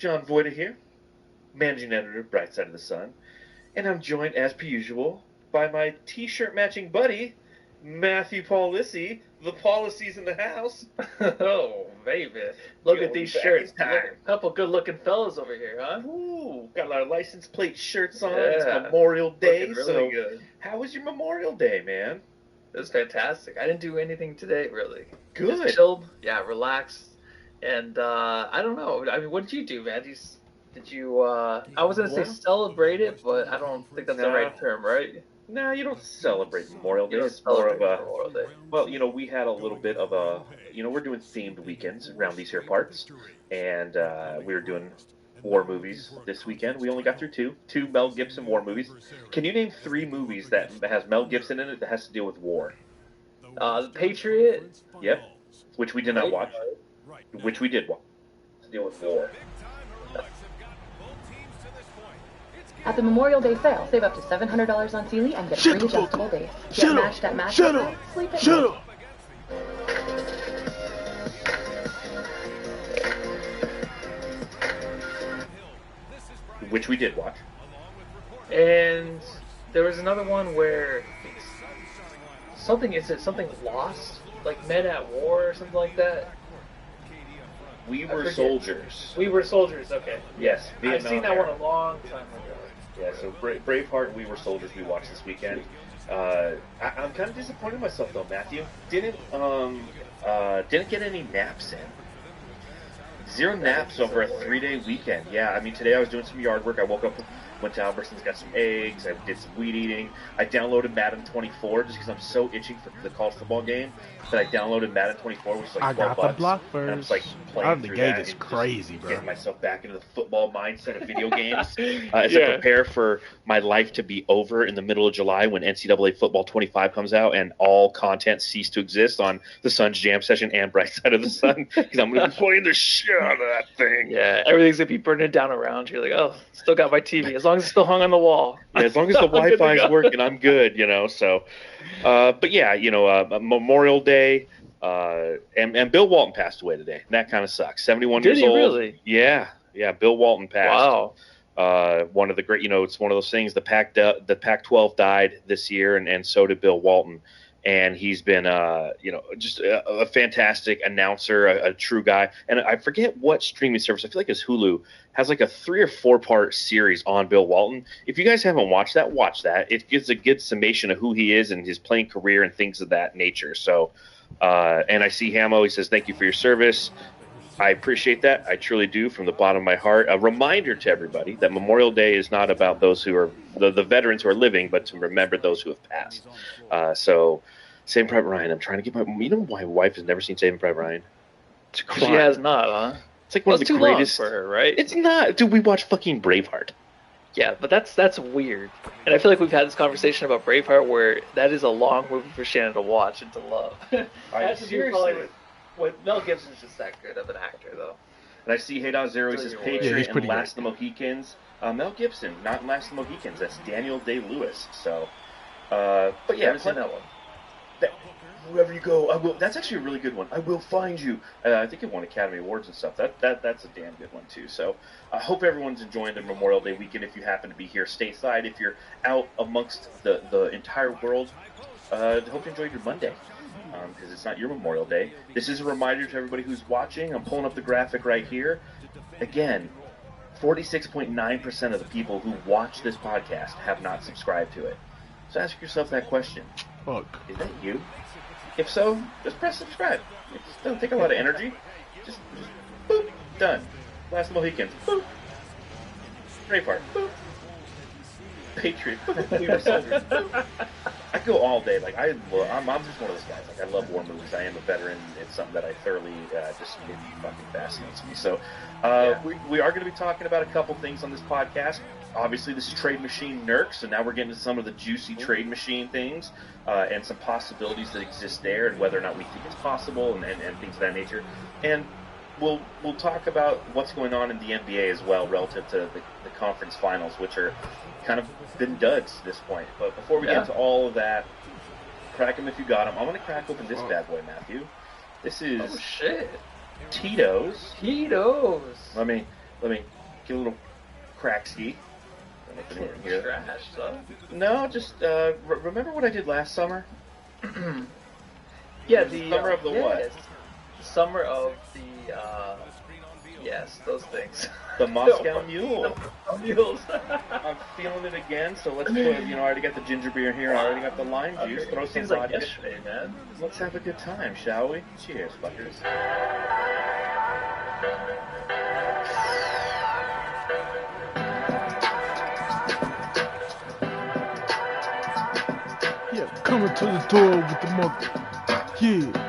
John Voida here, managing editor, Bright Side of the Sun, and I'm joined, as per usual, by my t-shirt matching buddy, Matthew Paulisi. The policies in the house. Oh, baby. Look at these shirts. Look, A couple good-looking fellas over here, huh? Ooh, got our license plate shirts on. Yeah. It's Memorial Day. Looking really good. How was your Memorial Day, man? It was fantastic. I didn't do anything today, really. Good. Just chilled. Yeah, relaxed. And I don't know. I mean, what did you do, man? Did you I was going to say celebrate it, but I don't think that's the right term, right? No, you don't celebrate Memorial Day. It's more of a Memorial Day. Well, we had a little bit of a, we're doing themed weekends around these here parts, and we were doing war movies this weekend. We only got through two Mel Gibson war movies. Can you name 3 movies that has Mel Gibson in it that has to deal with war? The Patriot. Yep. Which we did not watch. Which we did watch. To deal with war. At the Memorial Day sale, save up to $700 on Sealy and get free adjustable base. Get matched at match. Shut up! Sleep at Shut up! Which we did watch. And there was another one where something lost? Like Men at War or something like that? We Were Soldiers. We Were Soldiers, okay. Yes. I've seen that one a long time ago. Yeah, so Braveheart, We Were Soldiers, we watched this weekend. I'm kind of disappointed in myself though, Matthew. Didn't get any naps in. 0 naps over a 3-day weekend. Yeah, I mean today I was doing some yard work. I woke up, went to Albertsons, got some eggs. I did some weed eating. I downloaded Madden 24 just because I'm so itching for the college football game that I downloaded Madden 24, which is like $12. I got the block first. And I'm just like playing Out of the through gate that is and crazy, just bro. getting myself back into the football mindset of video games as I prepare for my life to be over in the middle of July when NCAA Football 25 comes out and all content cease to exist on the Suns Jam Session and Bright Side of the Sun because I'm going to be playing the shit out of that thing. Yeah, everything's going to be burning down around. You're like, oh, still got my TV. As long as it's still hung on the wall. Yeah, as long as the Wi-Fi is working, I'm good, so. But yeah, Memorial Day, and Bill Walton passed away today. That kind of sucks. 71 years old. Did he really? Yeah, Bill Walton passed. Wow. One of the great, it's one of those things. The Pac-12 died this year, and so did Bill Walton. And he's been, just a fantastic announcer, a true guy. And I forget what streaming service. I feel like it's Hulu has like a 3 or 4 part series on Bill Walton. If you guys haven't watched that, watch that. It gives a good summation of who he is and his playing career and things of that nature. So, and I see Hamo. He says, "Thank you for your service." I appreciate that. I truly do from the bottom of my heart. A reminder to everybody that Memorial Day is not about those who are the veterans who are living, but to remember those who have passed. So, Saving Private Ryan. I'm trying to get my wife has never seen Saving Private Ryan. It's a crime. She has not, huh? It's like one of the greatest for her, right? It's not. Dude, we watched fucking Braveheart. Yeah, but that's weird. And I feel like we've had this conversation about Braveheart where that is a long movie for Shannon to watch and to love. Mel Gibson's just that good of an actor, though. And I see Hey Zero. He says Patriot and Last of the Mohicans. Mel Gibson, not in Last of the Mohicans. That's Daniel Day-Lewis. So, but yeah, seen that one. Wherever you go, I will. That's actually a really good one. I will find you. I think it won Academy Awards and stuff. That's a damn good one too. So I hope everyone's enjoying the Memorial Day weekend. If you happen to be here stateside, if you're out amongst the entire world, I hope you enjoyed your Monday. Because it's not your Memorial Day. This is a reminder to everybody who's watching. I'm pulling up the graphic right here. Again, 46.9% of the people who watch this podcast have not subscribed to it. So ask yourself that question. Fuck. Is that you? If so, just press subscribe. It doesn't take a lot of energy. Just boop, done. Last Mohicans, boop. Braveheart, boop. Patriot, boop. We Were Soldiers, boop. I go all day. Like I'm just one of those guys. Like I love war movies. I am a veteran. It's something that I thoroughly it fucking fascinates me. So we are going to be talking about a couple things on this podcast. Obviously, this is Trade Machine Nerk, so now we're getting to some of the juicy Trade Machine things and some possibilities that exist there, and whether or not we think it's possible, and things of that nature. And we'll talk about what's going on in the NBA as well, relative to the conference finals, which are kind of been duds at this point. But before we get into all of that, crack them if you got them. I'm going to crack open this bad boy, Matthew. This is Oh shit! Tito's. Tito's. Let me Let me get a little crack ski. Trash, so. No, just remember what I did last summer? Yeah, the summer of the what? Yes. The summer of the yes, those things. The Moscow Mule. The mules. I'm feeling it again, so let's put, I already got the ginger beer here, I already got the lime juice, throw some Seems like vodka. yesterday, man. Let's have a good time, shall we? Cheers, fuckers. Yeah, coming to the door with the mother. Yeah.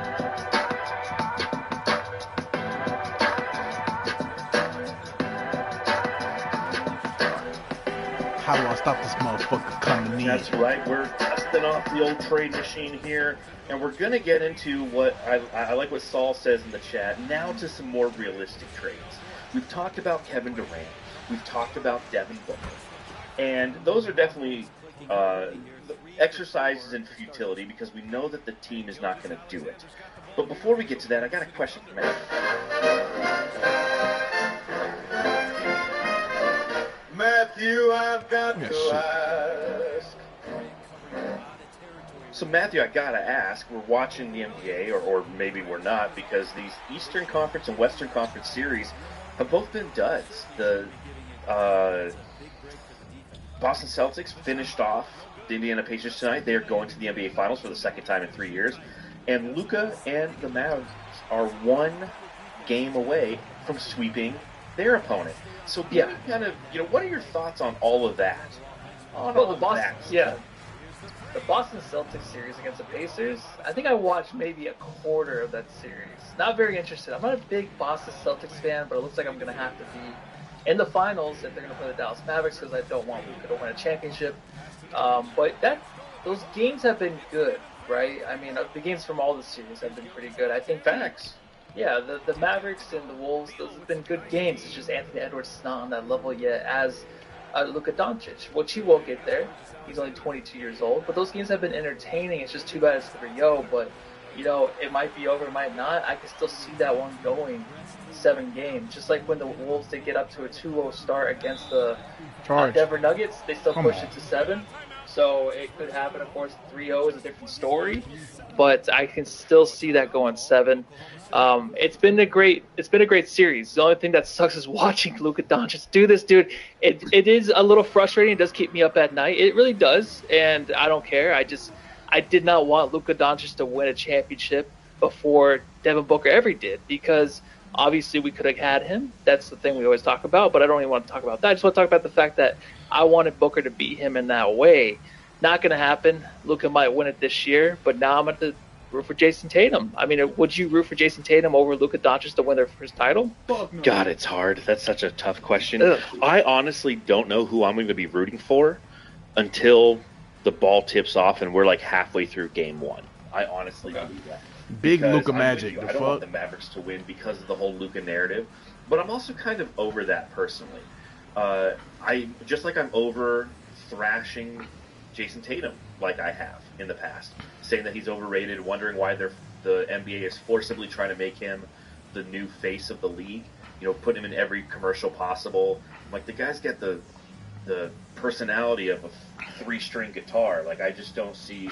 How do I stop this motherfucker coming in? That's right, we're dusting off the old trade machine here, and we're going to get into what, I like what Saul says in the chat, now to some more realistic trades. We've talked about Kevin Durant, we've talked about Devin Booker, and those are definitely exercises in futility because we know that the team is not going to do it. But before we get to that, I got a question for Matt. Matthew, I've got to ask. So Matthew, I gotta ask, we're watching the NBA, or maybe we're not, because these Eastern Conference and Western Conference series have both been duds. The Boston Celtics finished off the Indiana Pacers tonight. They are going to the NBA Finals for the second time in 3 years. And Luka and the Mavs are one game away from sweeping their opponent. So kind of, what are your thoughts on all of that? The Boston Celtics series against the Pacers, I think I watched maybe a quarter of that series. Not very interested. I'm not a big Boston Celtics fan, but it looks like I'm going to have to be in the finals if they're going to play the Dallas Mavericks because I don't want Luka to win a championship. But those games have been good, right? I mean, the games from all the series have been pretty good. I think facts. Yeah, the Mavericks and the Wolves, those have been good games. It's just Anthony Edwards is not on that level yet as Luka Doncic, which he will get there. He's only 22 years old. But those games have been entertaining. It's just too bad it's 3-0. But, it might be over, it might not. I can still see that one going 7 games. Just like when the Wolves, they get up to a 2-0 start against the Denver Nuggets, they still push it to 7. So it could happen, of course. 3-0 is a different story. But I can still see that going 7. It's been a great series. The only thing that sucks is watching Luka Doncic do this, dude. It is a little frustrating. It does keep me up at night. It really does, and I don't care. I did not want Luka Doncic to win a championship before Devin Booker ever did, because obviously we could have had him. That's the thing we always talk about, but I don't even want to talk about that. I just want to talk about the fact that I wanted Booker to beat him in that way. Not going to happen. Luka might win it this year, but now I'm going to root for Jason Tatum. I mean, would you root for Jason Tatum over Luka Doncic to win their first title? God, it's hard. That's such a tough question. Ugh. I honestly don't know who I'm going to be rooting for until the ball tips off and we're like halfway through game 1. I honestly believe that. Big Because Luka I'm magic. with you. I don't want the Mavericks to win because of the whole Luka narrative, but I'm also kind of over that personally. I'm over thrashing Jason Tatum like I have in the past, saying that he's overrated, wondering why the NBA is forcibly trying to make him the new face of the league. Put him in every commercial possible. Like, the guy's got the personality of a 3-string guitar. Like, I just don't see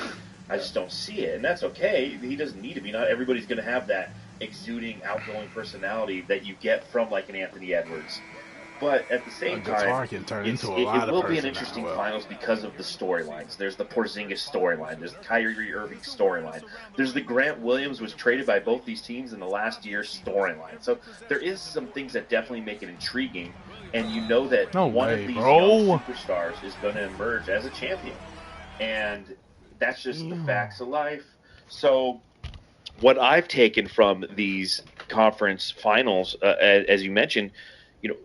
it, and that's okay. He doesn't need to be. Not everybody's going to have that exuding, outgoing personality that you get from like an Anthony Edwards. But at the same time, it will be an interesting finals because of the storylines. There's the Porzingis storyline. There's the Kyrie Irving storyline. There's the Grant Williams was traded by both these teams in the last year storyline. So there is some things that definitely make it intriguing. And you know that one of these young superstars is going to emerge as a champion. And that's just the facts of life. So what I've taken from these conference finals, as you mentioned,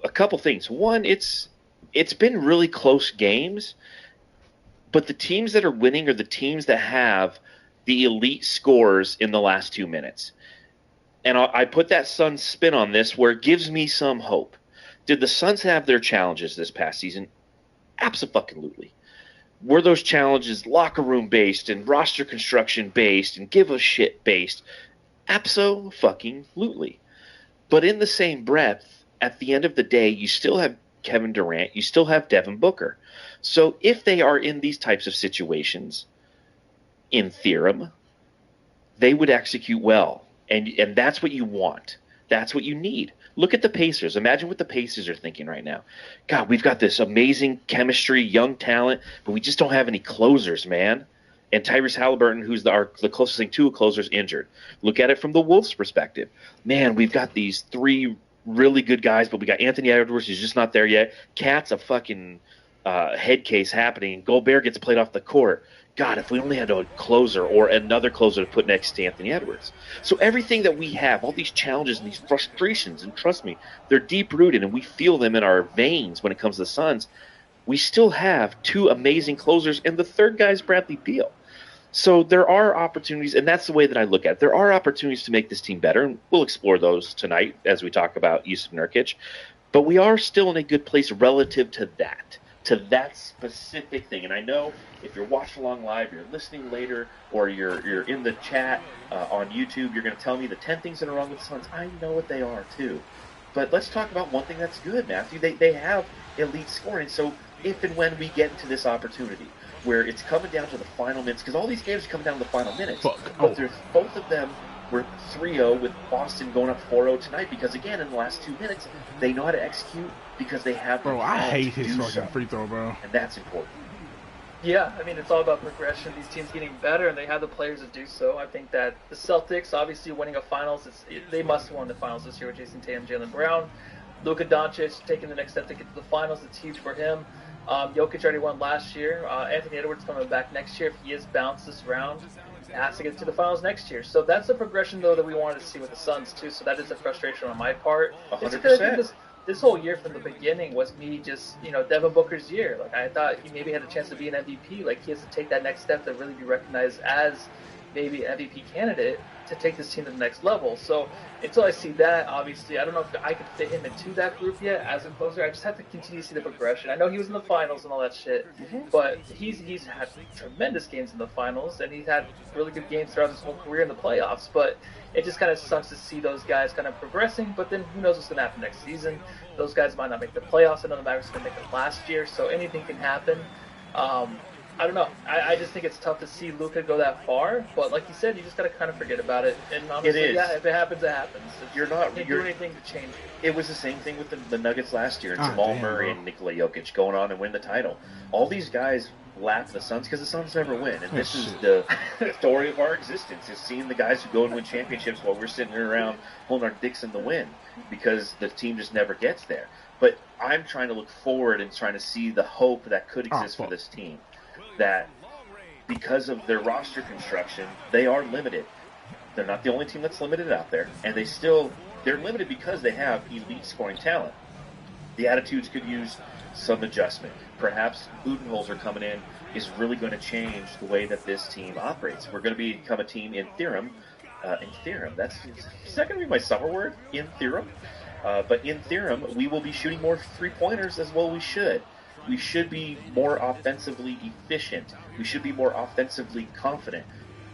a couple things. One, it's been really close games, but the teams that are winning are the teams that have the elite scores in the last 2 minutes. And I put that Suns spin on this where it gives me some hope. Did the Suns have their challenges this past season? Abso-fucking-lutely. Were those challenges locker room based and roster construction based and give a shit based? Abso-fucking-lutely. But in the same breath, at the end of the day, you still have Kevin Durant, you still have Devin Booker. So if they are in these types of situations, in theorem, they would execute well. And that's what you want. That's what you need. Look at the Pacers. Imagine what the Pacers are thinking right now. God, we've got this amazing chemistry, young talent, but we just don't have any closers, man. And Tyrese Halliburton, who's the closest thing to a closer, is injured. Look at it from the Wolves' perspective. Man, we've got these three really good guys, but we got Anthony Edwards, who's just not there yet. Cat's a fucking head case happening. Gobert gets played off the court. God, if we only had a closer or another closer to put next to Anthony Edwards. So everything that we have, all these challenges and these frustrations, and trust me, they're deep-rooted, and we feel them in our veins when it comes to the Suns. We still have two amazing closers, and the third guy is Bradley Beal. So there are opportunities, and that's the way that I look at it. There are opportunities to make this team better, and we'll explore those tonight as we talk about Yusuf Nurkic. But we are still in a good place relative to that specific thing. And I know if you're watching along live, you're listening later, or you're in the chat on YouTube, you're going to tell me the 10 things that are wrong with the Suns. I know what they are, too. But let's talk about one thing that's good, Matthew. They have elite scoring. So if and when we get into this opportunity, where it's coming down to the final minutes, because all these games are coming down to the final minutes. But there's both of them were 3-0 with Boston going up 4-0 tonight, because again, in the last 2 minutes, they know how to execute because they have. Bro, I hate his fucking free throw, bro. And that's important. Yeah, I mean, it's all about progression. These teams getting better, and they have the players to do so. I think that the Celtics, obviously winning a finals, they must have won the finals this year with Jason Tatum, Jaylen Brown. Luka Doncic taking the next step to get to the finals. It's huge for him. Jokic already won last year. Anthony Edwards coming back next year. If he is bounced this round, he has to get to the finals next year. So that's the progression, though, that we wanted to see with the Suns, too. So that is a frustration on my part. 100%. This whole year from the beginning was me just, Devin Booker's year. Like, I thought he maybe had a chance to be an MVP. Like, he has to take that next step to really be recognized as maybe an MVP candidate to take this team to the next level. So until I see that, obviously, I don't know if I could fit him into that group yet as a closer. I just have to continue to see the progression. I know he was in the finals and all that shit, but he's had tremendous games in the finals, and he's had really good games throughout his whole career in the playoffs. But it just kind of sucks to see those guys kind of progressing, but then who knows what's going to happen next season. Those guys might not make the playoffs. I know the Mavericks didn't make it last year, so anything can happen. I don't know. I just think it's tough to see Luka go that far, but like you said, you just got to kind of forget about it. And honestly, yeah, if it happens, it happens. You can't do anything to change it. It was the same thing with the Nuggets last year, and Jamal Murray and Nikola Jokic going on and win the title. All these guys lap the Suns because the Suns never win, and this is the story of our existence: is seeing the guys who go and win championships while we're sitting around holding our dicks in the wind because the team just never gets there. But I'm trying to look forward and trying to see the hope that could exist for this team. That because of their roster construction, they are limited. They're not the only team that's limited out there, and they're limited because they have elite scoring talent. The attitudes could use some adjustment. Perhaps Budenholzer coming in is really going to change the way that this team operates. We're going to become a team in theorem. Is that going to be my summer word? In theorem? But in theorem, we will be shooting more three-pointers as well we should. We should be more offensively efficient. We should be more offensively confident.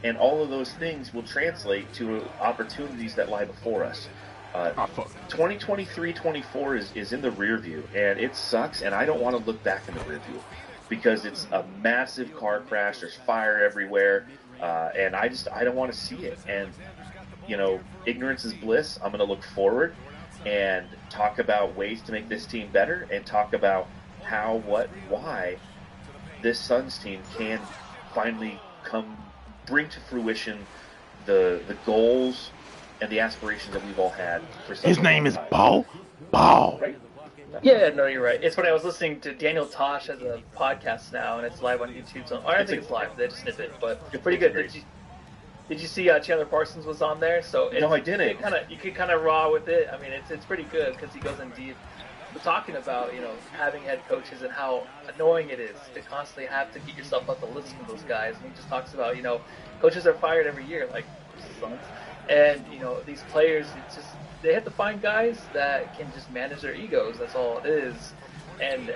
And all of those things will translate to opportunities that lie before us. 2023-24 is in the rear view, and it sucks, and I don't want to look back in the rear view because it's a massive car crash. There's fire everywhere, and I don't want to see it. And, ignorance is bliss. I'm going to look forward and talk about ways to make this team better and talk about how, what, why this Suns team can finally bring to fruition the goals and the aspirations that we've all had for such His a name long is time. Ball. Right? Yeah, no, you're right. It's funny. I was listening to Daniel Tosh as a podcast now, and it's live on YouTube. So I don't think it's live. They just snipped it, but it's pretty good. Did you see Chandler Parsons was on there? So no, I didn't. You could kind of raw with it. I mean, it's pretty good because he goes in deep. We're talking about having head coaches and how annoying it is to constantly have to get yourself up to listen to those guys. And he just talks about coaches are fired every year, like Suns. And these players, they have to find guys that can just manage their egos. That's all it is. And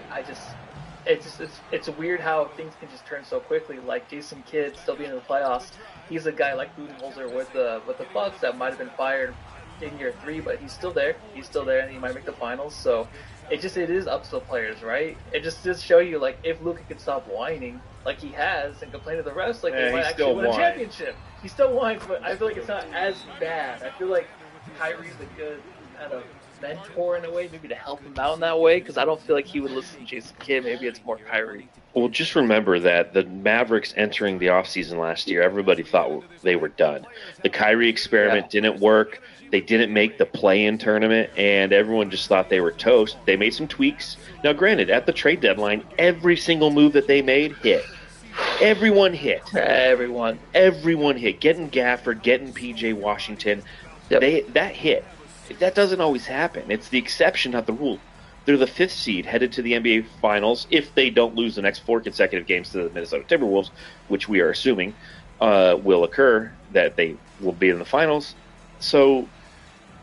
it's weird how things can just turn so quickly. Like Jason Kidd still being in the playoffs, he's a guy like Budenholzer with the Bucks that might have been fired, in year 3, but he's still there. He's still there, and he might make the finals. So it is up to the players, right? It just show you, like, if Luka could stop whining like he has and complain to the refs, like, they might actually win a championship. He still whines, but I feel like it's not as bad. I feel like Kyrie's a good kind of mentor in a way, maybe to help him out in that way, because I don't feel like he would listen to Jason Kidd. Maybe it's more Kyrie. Well, just remember that the Mavericks entering the offseason last year, everybody thought they were done. The Kyrie experiment didn't work. They didn't make the play-in tournament, and everyone just thought they were toast. They made some tweaks. Now, granted, at the trade deadline, every single move that they made hit. Everyone hit. Everyone hit. Getting Gafford, getting P.J. Washington, that hit. That doesn't always happen. It's the exception, not the rule. They're the 5th seed headed to the NBA Finals if they don't lose the next 4 consecutive games to the Minnesota Timberwolves, which we are assuming will occur, that they will be in the finals. So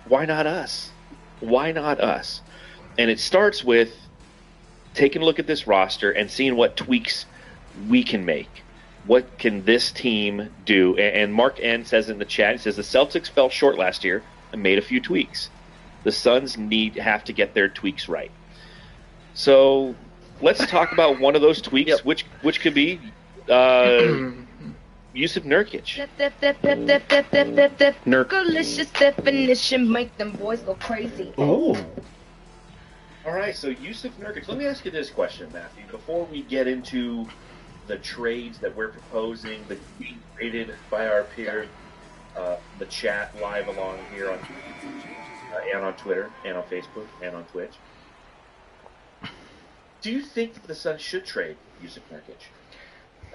why not us? Why not us? And it starts with taking a look at this roster and seeing what tweaks we can make. What can this team do? And Mark N says in the chat, he says the Celtics fell short last year and made a few tweaks. The Suns have to get their tweaks right. So let's talk about one of those tweaks, which could be Yusuf Nurkic. Delicious definition make them boys go crazy. Oh. All right, so Yusuf Nurkic. Let me ask you this question, Matthew, before we get into the trades that we're proposing, the being rated by our peers, the chat live along here on and on Twitter, and on Facebook, and on Twitch. Do you think that the Suns should trade Yusuf Nurkic?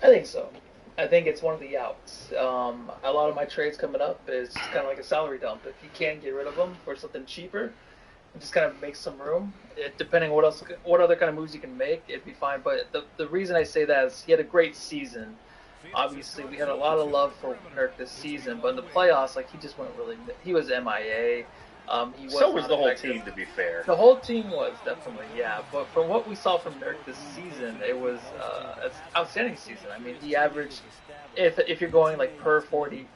I think so. I think it's one of the outs. A lot of my trades coming up is kind of like a salary dump. If you can get rid of them for something cheaper, and just kind of make some room, depending on what other kind of moves you can make, it'd be fine. But the reason I say that is he had a great season. Obviously, we had a lot of love for Nurk this season, but in the playoffs, like, he just went really. He was MIA. So was the whole team, to be fair. The whole team was, definitely, yeah. But from what we saw from Nurk this season, it was an outstanding season. I mean, he averaged, if you're going like per 48,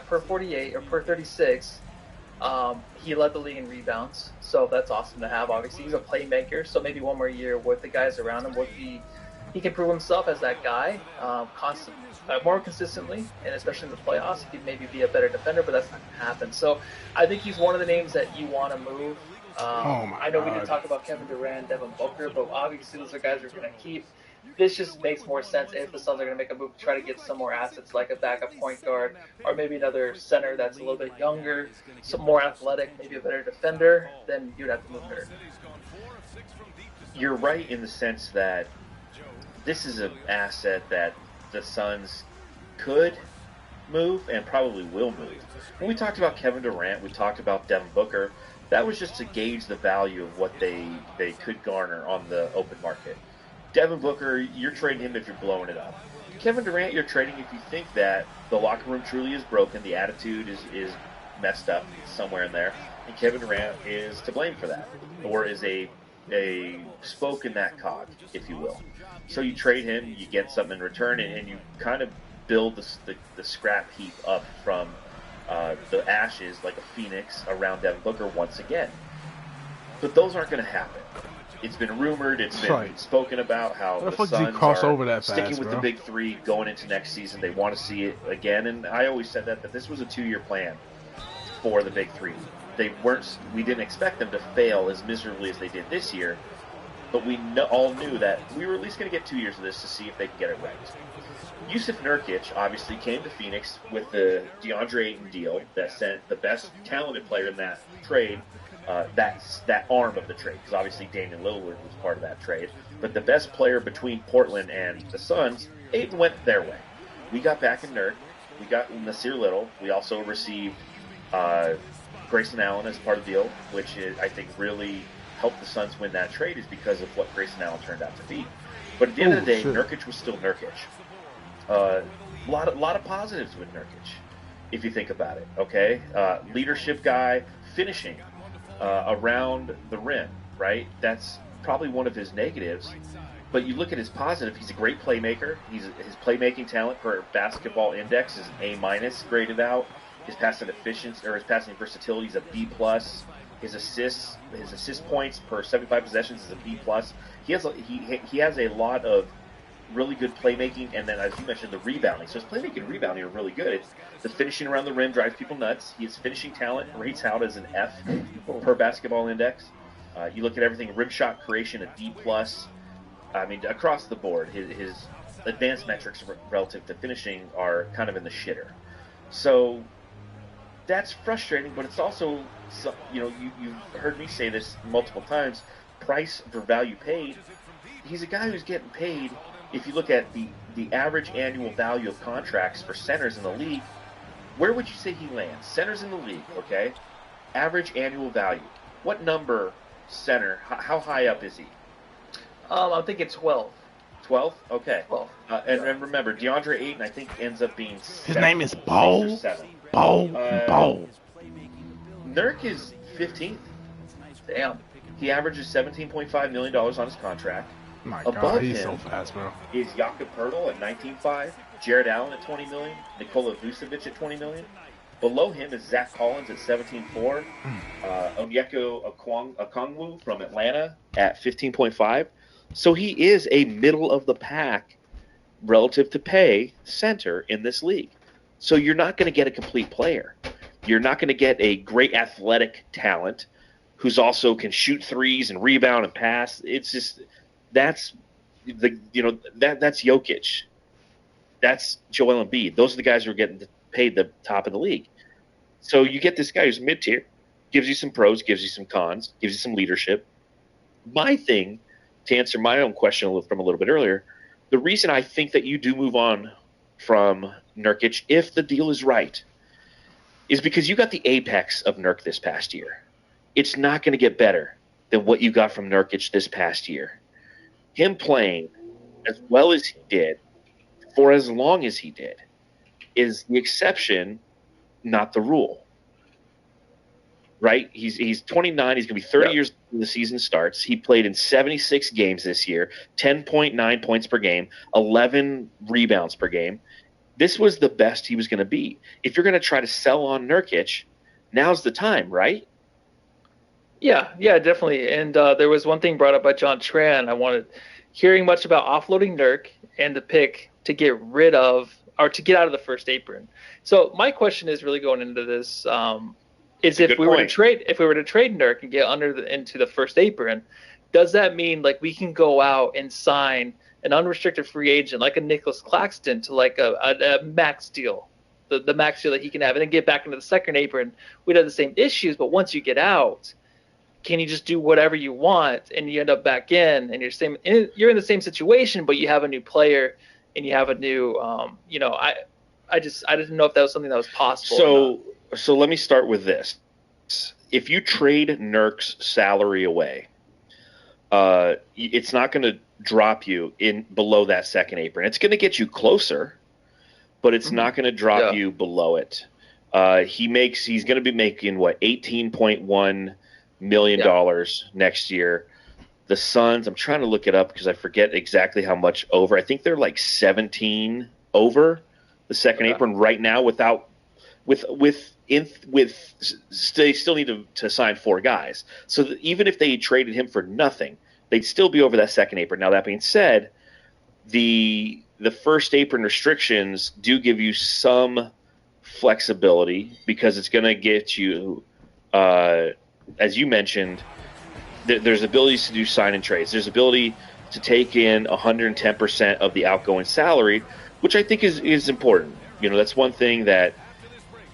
per 48 or per 36, he led the league in rebounds. So that's awesome to have. Obviously, he's a playmaker. So maybe one more year with the guys around him, he can prove himself as that guy, more consistently, and especially in the playoffs, he could maybe be a better defender, but that's not going to happen. So I think he's one of the names that you want to move. I know we didn't talk about Kevin Durant, Devin Booker, but obviously those are guys we're going to keep. This just makes more sense if the Suns are going to make a move to try to get some more assets, like a backup point guard, or maybe another center that's a little bit younger, some more athletic, maybe a better defender, then you'd have to move there. You're right in the sense that this is an asset that the Suns could move and probably will move. When we talked about Kevin Durant, we talked about Devin Booker. That was just to gauge the value of what they could garner on the open market. Devin Booker, you're trading him if you're blowing it up. Kevin Durant, you're trading if you think that the locker room truly is broken, the attitude is messed up somewhere in there, and Kevin Durant is to blame for that, or is a spoke in that cog, if you will. So you trade him, you get something in return, and you kind of build the scrap heap up from the ashes like a phoenix around Devin Booker once again. But those aren't going to happen. It's been rumored, it's been spoken about how the Suns are sticking with the big three going into next season. They want to see it again, and I always said that this was a 2-year plan for the big three. We didn't expect them to fail as miserably as they did this year, but we all knew that we were at least going to get 2 years of this to see if they can get it right. Yusuf Nurkic obviously came to Phoenix with the DeAndre Ayton deal that sent the best talented player in that trade, that arm of the trade, because obviously Damian Lillard was part of that trade, but the best player between Portland and the Suns, Ayton went their way. We got back in Nurk, we got Nasir Little, we also received Grayson Allen as part of the deal, which I think really helped the Suns win that trade, is because of what Grayson Allen turned out to be. But at the end of the day, Nurkic was still Nurkic. A lot of positives with Nurkic, if you think about it. Okay, leadership guy, finishing around the rim, right? That's probably one of his negatives. But you look at his positive; he's a great playmaker. His playmaking talent per Basketball Index is A- graded out. His passing efficiency or his passing versatility is a B plus. His assist points per 75 possessions is a B plus. He has a lot of really good playmaking, and then as you mentioned, the rebounding. So his playmaking and rebounding are really good. The finishing around the rim drives people nuts. His finishing talent rates out as an F per basketball index. You look at everything, rim shot creation, a D plus. I mean, across the board, his advanced metrics relative to finishing are kind of in the shitter. So that's frustrating, but it's also, you've heard me say this multiple times, price for value paid. He's a guy who's getting paid. If you look at the average annual value of contracts for centers in the league, where would you say he lands? Centers in the league, okay? Average annual value. What number center, how high up is he? I'm thinking 12. 12? Okay. 12. And remember, DeAndre Ayton, I think, ends up being His name is Bo. Bo. Nurk is 15th. Damn. He averages $17.5 million on his contract. My Above God, he's him so fast, bro. is Jakob Poeltl at $19.5, Jared Allen at $20 million, Nikola Vucevic at $20 million. Below him is Zach Collins at $17.4, Onyeka Okongwu from Atlanta at $15.5. So he is a middle of the pack relative to pay center in this league. So you're not going to get a complete player. You're not going to get a great athletic talent who's also can shoot threes and rebound and pass. It's just that's Jokic. That's Joel Embiid. Those are the guys who are getting paid the top of the league. So you get this guy who's mid-tier, gives you some pros, gives you some cons, gives you some leadership. My thing, to answer my own question from a little bit earlier, the reason I think that you do move on from Nurkic, if the deal is right, is because you got the apex of Nurk this past year. It's not going to get better than what you got from Nurkic this past year. Him playing as well as he did for as long as he did is the exception, not the rule. Right? He's 29. He's going to be 30 years when the season starts. He played in 76 games this year, 10.9 points per game, 11 rebounds per game. This was the best he was going to be. If you're going to try to sell on Nurkic, now's the time, right? Yeah, definitely. And there was one thing brought up by John Tran. I wanted hearing much about offloading Nurk and the pick to get rid of or to get out of the first apron. So my question is really going into this is if we were to trade Nurk and get into the first apron, does that mean like we can go out and sign an unrestricted free agent like a Nicholas Claxton to like a max deal, the max deal that he can have, and then get back into the second apron? We'd have the same issues, but once you get out, can you just do whatever you want and you end up back in and you're in the same situation, but you have a new player and you have a new, I didn't know if that was something that was possible. So let me start with this. If you trade Nurk's salary away, it's not going to drop you in below that second apron. It's going to get you closer, but it's not going to drop you below it. He's going to be making $18.1 million next year. The Suns, I'm trying to look it up because I forget exactly how much over. I think they're like 17 over the second apron right now they still need to sign 4 guys. So even if they traded him for nothing, they'd still be over that second apron. Now, that being said, the first apron restrictions do give you some flexibility because it's going to get you, as you mentioned, there's abilities to do sign and trades. There's ability to take in 110% of the outgoing salary, which I think is important. That's one thing that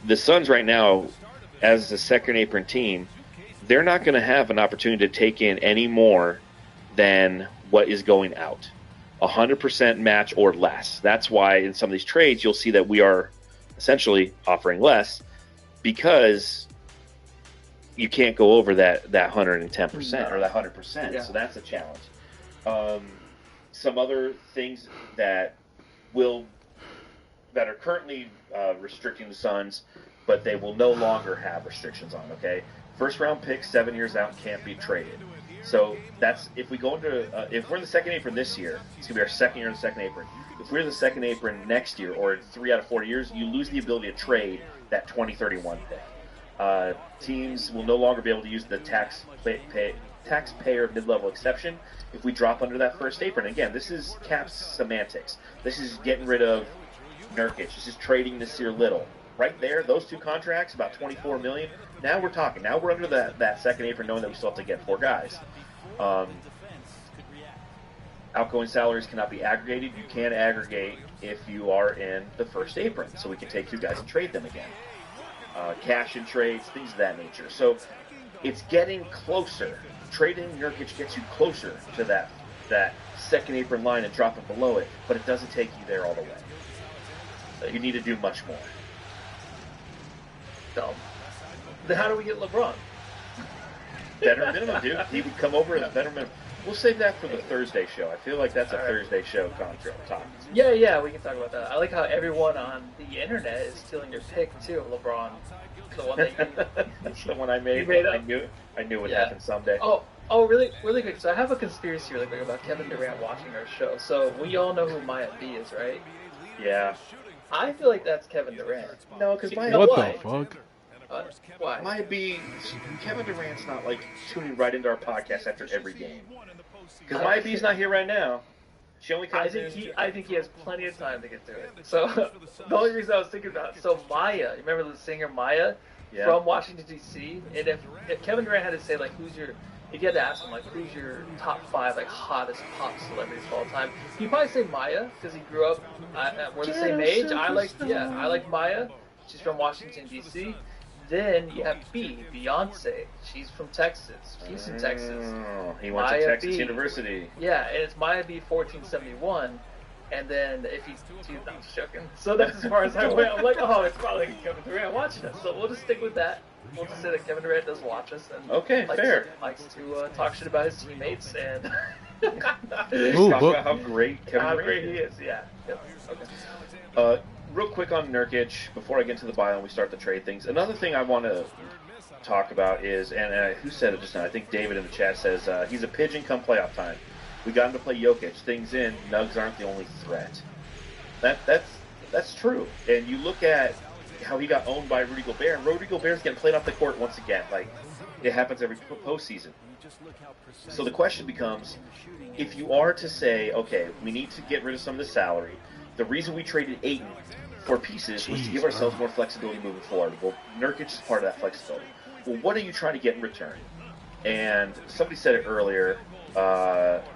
the Suns right now, as a second apron team, they're not going to have an opportunity to take in any more than what is going out. 100% match or less. That's why in some of these trades you'll see that we are essentially offering less because you can't go over that 110% or that 100%. Yeah. So that's a challenge. Some other things that are currently restricting the Suns, but they will no longer have restrictions on. Okay, first round pick 7 years out can't be traded. So that's if we go into if we're in the second apron this year, it's gonna be our second year in the second apron. If we're in the second apron next year, or in 3 out of 4 years, you lose the ability to trade that 2031 pick. Teams will no longer be able to use the taxpayer mid-level exception if we drop under that first apron. Again, this is cap semantics. This is getting rid of Nurkic. This is trading Nasir Little. Right there, those two contracts, about $24 million. Now we're talking. Now we're under that second apron, knowing that we still have to get 4 guys. Outgoing salaries cannot be aggregated. You can aggregate if you are in the first apron, so we can take 2 guys and trade them again. Cash in trades, things of that nature. So it's getting closer. Trading Nurkic gets you closer to that second apron line and dropping below it, but it doesn't take you there all the way. You need to do much more. So, then how do we get LeBron? Veteran minimum, dude. He would come over as a veteran minimum. We'll save that for the Thursday show. I feel like that's a Thursday show contract topic. Yeah, we can talk about that. I like how everyone on the internet is stealing your pick too, LeBron. The one that you, that's the one I made. I knew it would happen someday. Oh, really quick. So I have a conspiracy really quick about Kevin Durant watching our show. So we all know who Maya B is, right? Yeah. I feel like that's Kevin Durant. No, because What the fuck? Why? Maya B, Kevin Durant's not like tuning right into our podcast after every game. Because Maya B's not here right now. She only comes I think he has plenty of time to get to it. So the only reason I was thinking about Maya, you remember the singer Maya from Washington D.C. And if Kevin Durant had to say like if you had to ask him like who's your top 5 like hottest pop celebrities of all time, he'd probably say Maya because he grew up we're the same age. I like Maya. She's from Washington D.C. Then you have B, Beyonce. She's from Texas. Houston, Texas. He went to Texas University. Yeah, and it's Maya B 1471. And then if he's, dude, I'm joking. So that's as far as I went. I'm like, it's probably Kevin Durant watching us. So we'll just stick with that. We'll just say that Kevin Durant does watch us and fair. likes to talk shit about his teammates and talk about how great Kevin Durant is. Yeah. Yep. Okay. Real quick on Nurkic, before I get into the bio and we start the trade things, another thing I want to talk about is, and who said it just now? I think David in the chat says, he's a pigeon come playoff time. We got him to play Jokic. Things in, Nugs aren't the only threat. That's true. And you look at how he got owned by Rudy Gobert, and Rudy Gobert's getting played off the court once again. Like, it happens every postseason. So the question becomes, if you are to say, okay, we need to get rid of some of the salary, the reason we traded Ayton for pieces was to give ourselves more flexibility moving forward. Well, Nurkic is part of that flexibility. Well, what are you trying to get in return? And somebody said it earlier,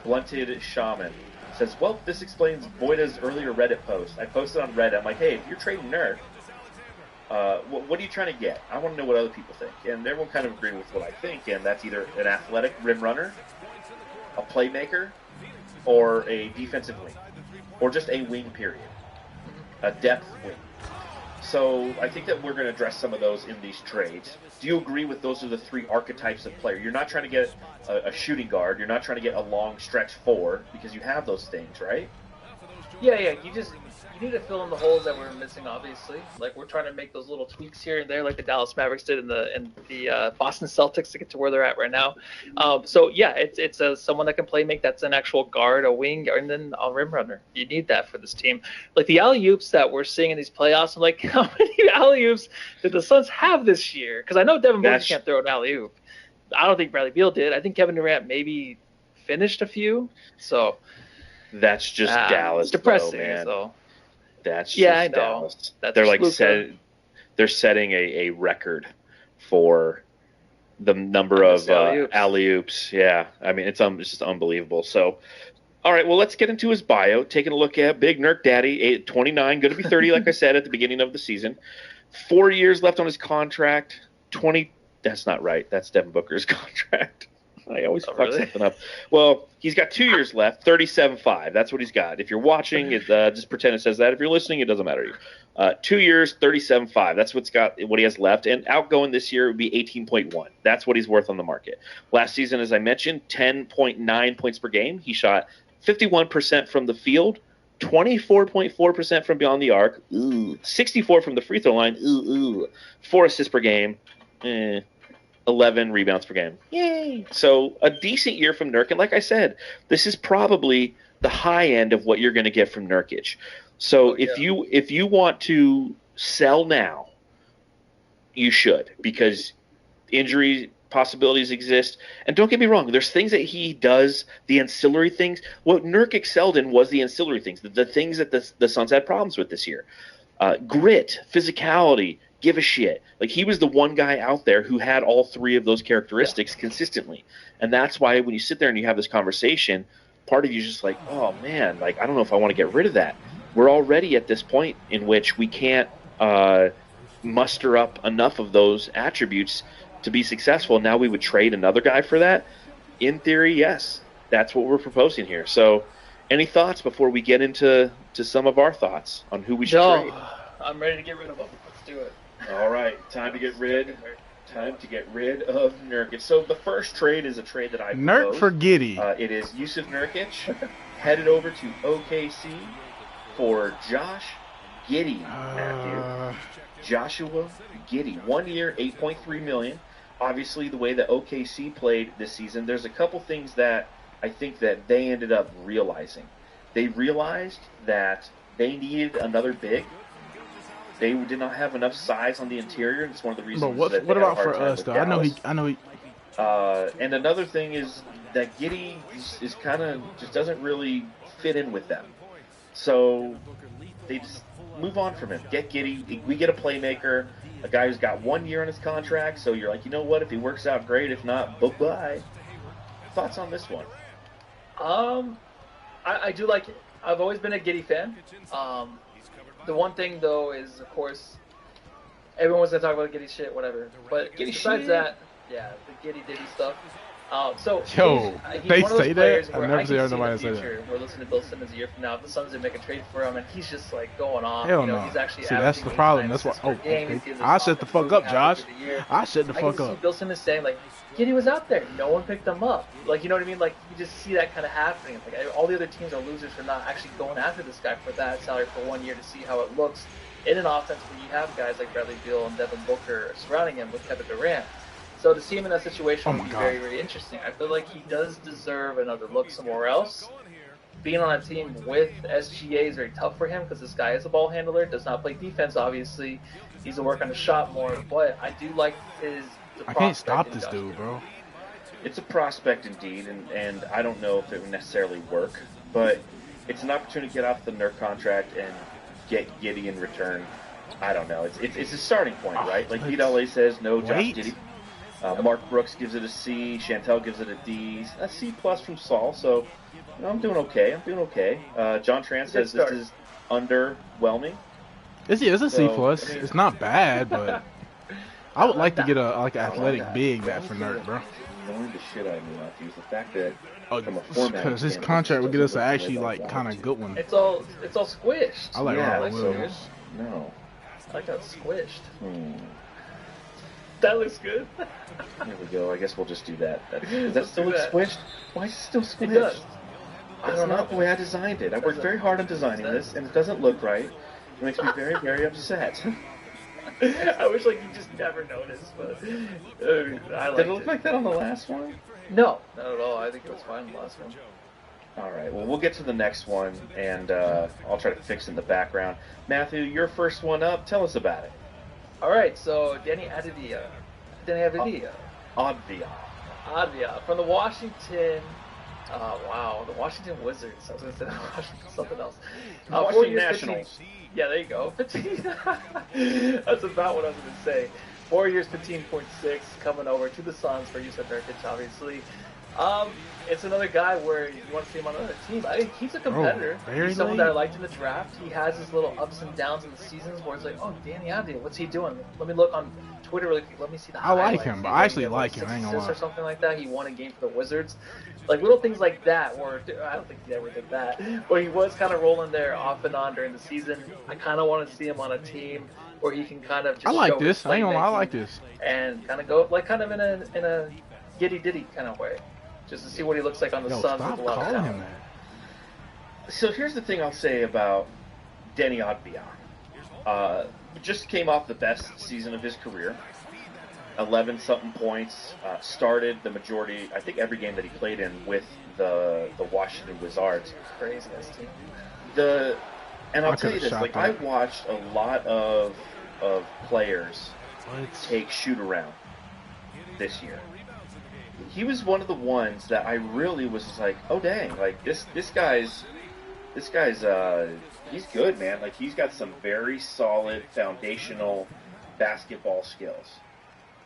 Blunted Shaman says, well, this explains Boyda's earlier Reddit post. I posted on Reddit, I'm like, hey, if you're trading Nurk, what are you trying to get? I want to know what other people think. And everyone kind of agreed with what I think, and that's either an athletic rim runner, a playmaker, or a defensive wing. Or just a wing, period. A depth wing. So I think that we're going to address some of those in these trades. Do you agree with those are the 3 archetypes of player? You're not trying to get a shooting guard. You're not trying to get a long stretch 4 because you have those things, right? Yeah. You need to fill in the holes that we're missing, obviously. Like, we're trying to make those little tweaks here and there, like the Dallas Mavericks did and the Boston Celtics to get to where they're at right now. It's someone that can play make. That's an actual guard, a wing, and then a rim runner. You need that for this team. Like, the alley-oops that we're seeing in these playoffs, I'm like, how many alley-oops did the Suns have this year? Because I know Devin Booker can't throw an alley-oop. I don't think Bradley Beal did. I think Kevin Durant maybe finished a few. So that's just Dallas, it's depressing, though, man. So. That's just I know. Dallas. That's they're like they're setting a record for the number of alley-oops. Yeah, I mean it's just unbelievable. So, all right, well let's get into his bio. Taking a look at Big Nurk Daddy, 29, going to be 30, like I said at the beginning of the season. 4 years left on his contract. 20. That's not right. That's Devin Booker's contract. I always fuck something up. Well, he's got 2 years left, 37.5. That's what he's got. If you're watching, just pretend it says that. If you're listening, it doesn't matter to you. 2 years, 37.5. That's what he has left. And outgoing this year would be 18.1. That's what he's worth on the market. Last season, as I mentioned, 10.9 points per game. He shot 51% from the field, 24.4% from beyond the arc, 64 from the free throw line, 4 assists per game, 11 rebounds per game. Yay! So a decent year from Nurk, and like I said, this is probably the high end of what you're going to get from Nurkic. So if you want to sell now, you should, because injury possibilities exist. And don't get me wrong, there's things that he does, the ancillary things. What Nurk excelled in was the ancillary things, the things that the Suns had problems with this year. Grit, physicality, give a shit. Like, he was the one guy out there who had all three of those characteristics consistently. And that's why when you sit there and you have this conversation, part of you is just like, oh man, like, I don't know if I want to get rid of that. We're already at this point in which we can't muster up enough of those attributes to be successful. Now we would trade another guy for that? In theory, yes. That's what we're proposing here. So any thoughts before we get into some of our thoughts on who we should trade? I'm ready to get rid of him. Let's do it. All right, time to get rid of Nurkic. So the first trade is a trade that I proposed. Nurk for Giddy. It is Yusuf Nurkic headed over to OKC for Josh Giddey, Matthew. Joshua Giddey, 1 year, $8.3 million. Obviously, the way that OKC played this season, there's a couple things that I think that they ended up realizing. They realized that they needed another big. They did not have enough size on the interior, and it's one of the reasons. But what about for us, though? I know he. And another thing is that Giddey is kind of just doesn't really fit in with them. So they just move on from him. Get Giddey. We get a playmaker, a guy who's got 1 year on his contract. So you're like, you know what? If he works out, great. If not, bye-bye. Thoughts on this one? I do like it. I've always been a Giddey fan. The one thing, though, is, of course, everyone's going to talk about Giddey shit, whatever. But besides that, yeah, the Giddey Diddy stuff. They say that? I've never seen nobody say that. We're listening to Bill Simmons a year from now. If the Suns didn't make a trade for him, and he's just, like, going off. Hell no. He's actually that's the problem. That's why. Oh, okay. I shut the fuck up, Josh. I shut the fuck up. Bill Simmons saying, like, Giddey was out there. No one picked him up. Like, you know what I mean? Like, you just see that kind of happening. Like, all the other teams are losers for not actually going after this guy for that salary for 1 year to see how it looks in an offense where you have guys like Bradley Beal and Devin Booker surrounding him with Kevin Durant. So to see him in that situation would be very, very interesting. I feel like he does deserve another look somewhere else. Being on a team with SGA is very tough for him because this guy is a ball handler, does not play defense, obviously. Needs to work on his shot more, but I do like I can't stop this dude, bro. It's a prospect indeed, and I don't know if it would necessarily work, but it's an opportunity to get off the Nurk contract and get Giddey in return. I don't know. It's a starting point, right? Like Pete LA says, no Josh Giddey. Mark Brooks gives it a C. Chantel gives it a D. A C plus from Saul. So I'm doing okay. John Tran says this is underwhelming. It's a C plus. I mean, it's not bad, but I would like to get a athletic big bat for Nurk, bro. The shit out of me, Matthew, is the fact that because his contract would get us actually like kind of good one. It's all squished. I like Williams. No. I like how it's squished. That looks good. There we go. I guess we'll just do that. Does that still look squished? Why is it still squished? It does. That's not the way I designed it. I worked very hard on designing this, and it doesn't look right. It makes me very, very upset. I wish like you just never noticed, but I liked Did it look like that on the last one? No, not at all. I think it was fine on the last one. All right. Well, we'll get to the next one, and I'll try to fix in the background. Matthew, your first one up. Tell us about it. All right. So Denny Avdia from the Washington. The Washington Wizards. I was going to say something else. Washington Nationals. Yeah, there you go. 15. That's about what I was going to say. 4 years, 15.6, coming over to the Suns for Yusuf Nurkic, obviously. It's another guy where you want to see him on another team. I think he's a competitor. He's someone that I liked in the draft. He has his little ups and downs in the seasons where it's like, oh, Danny Avdia, what's he doing? Let me look on Twitter really quick. Let me see the highlights. I like him, but I actually like him. I ain't gonna lie. Or something like that. He won a game for the Wizards. Like little things like that where I don't think he ever did that. But he was kind of rolling there off and on during the season. I kind of want to see him on a team where he can kind of just I like this. I ain't gonna lie. I like this. And kind of go like kind of in a Giddy Diddy kind of way. Just to see what he looks like on the Suns with a lot of talent. So here's the thing I'll say about Denny Avdia. Just came off the best season of his career. 11-something points. Started the majority, I think, every game that he played in with the Washington Wizards. Crazy ass team. And I'll I tell you could've this, like, shot I that. watched a lot of players take shoot around this year. He was one of the ones that I really was just like, oh dang, like this guy's he's good, man. Like he's got some very solid foundational basketball skills.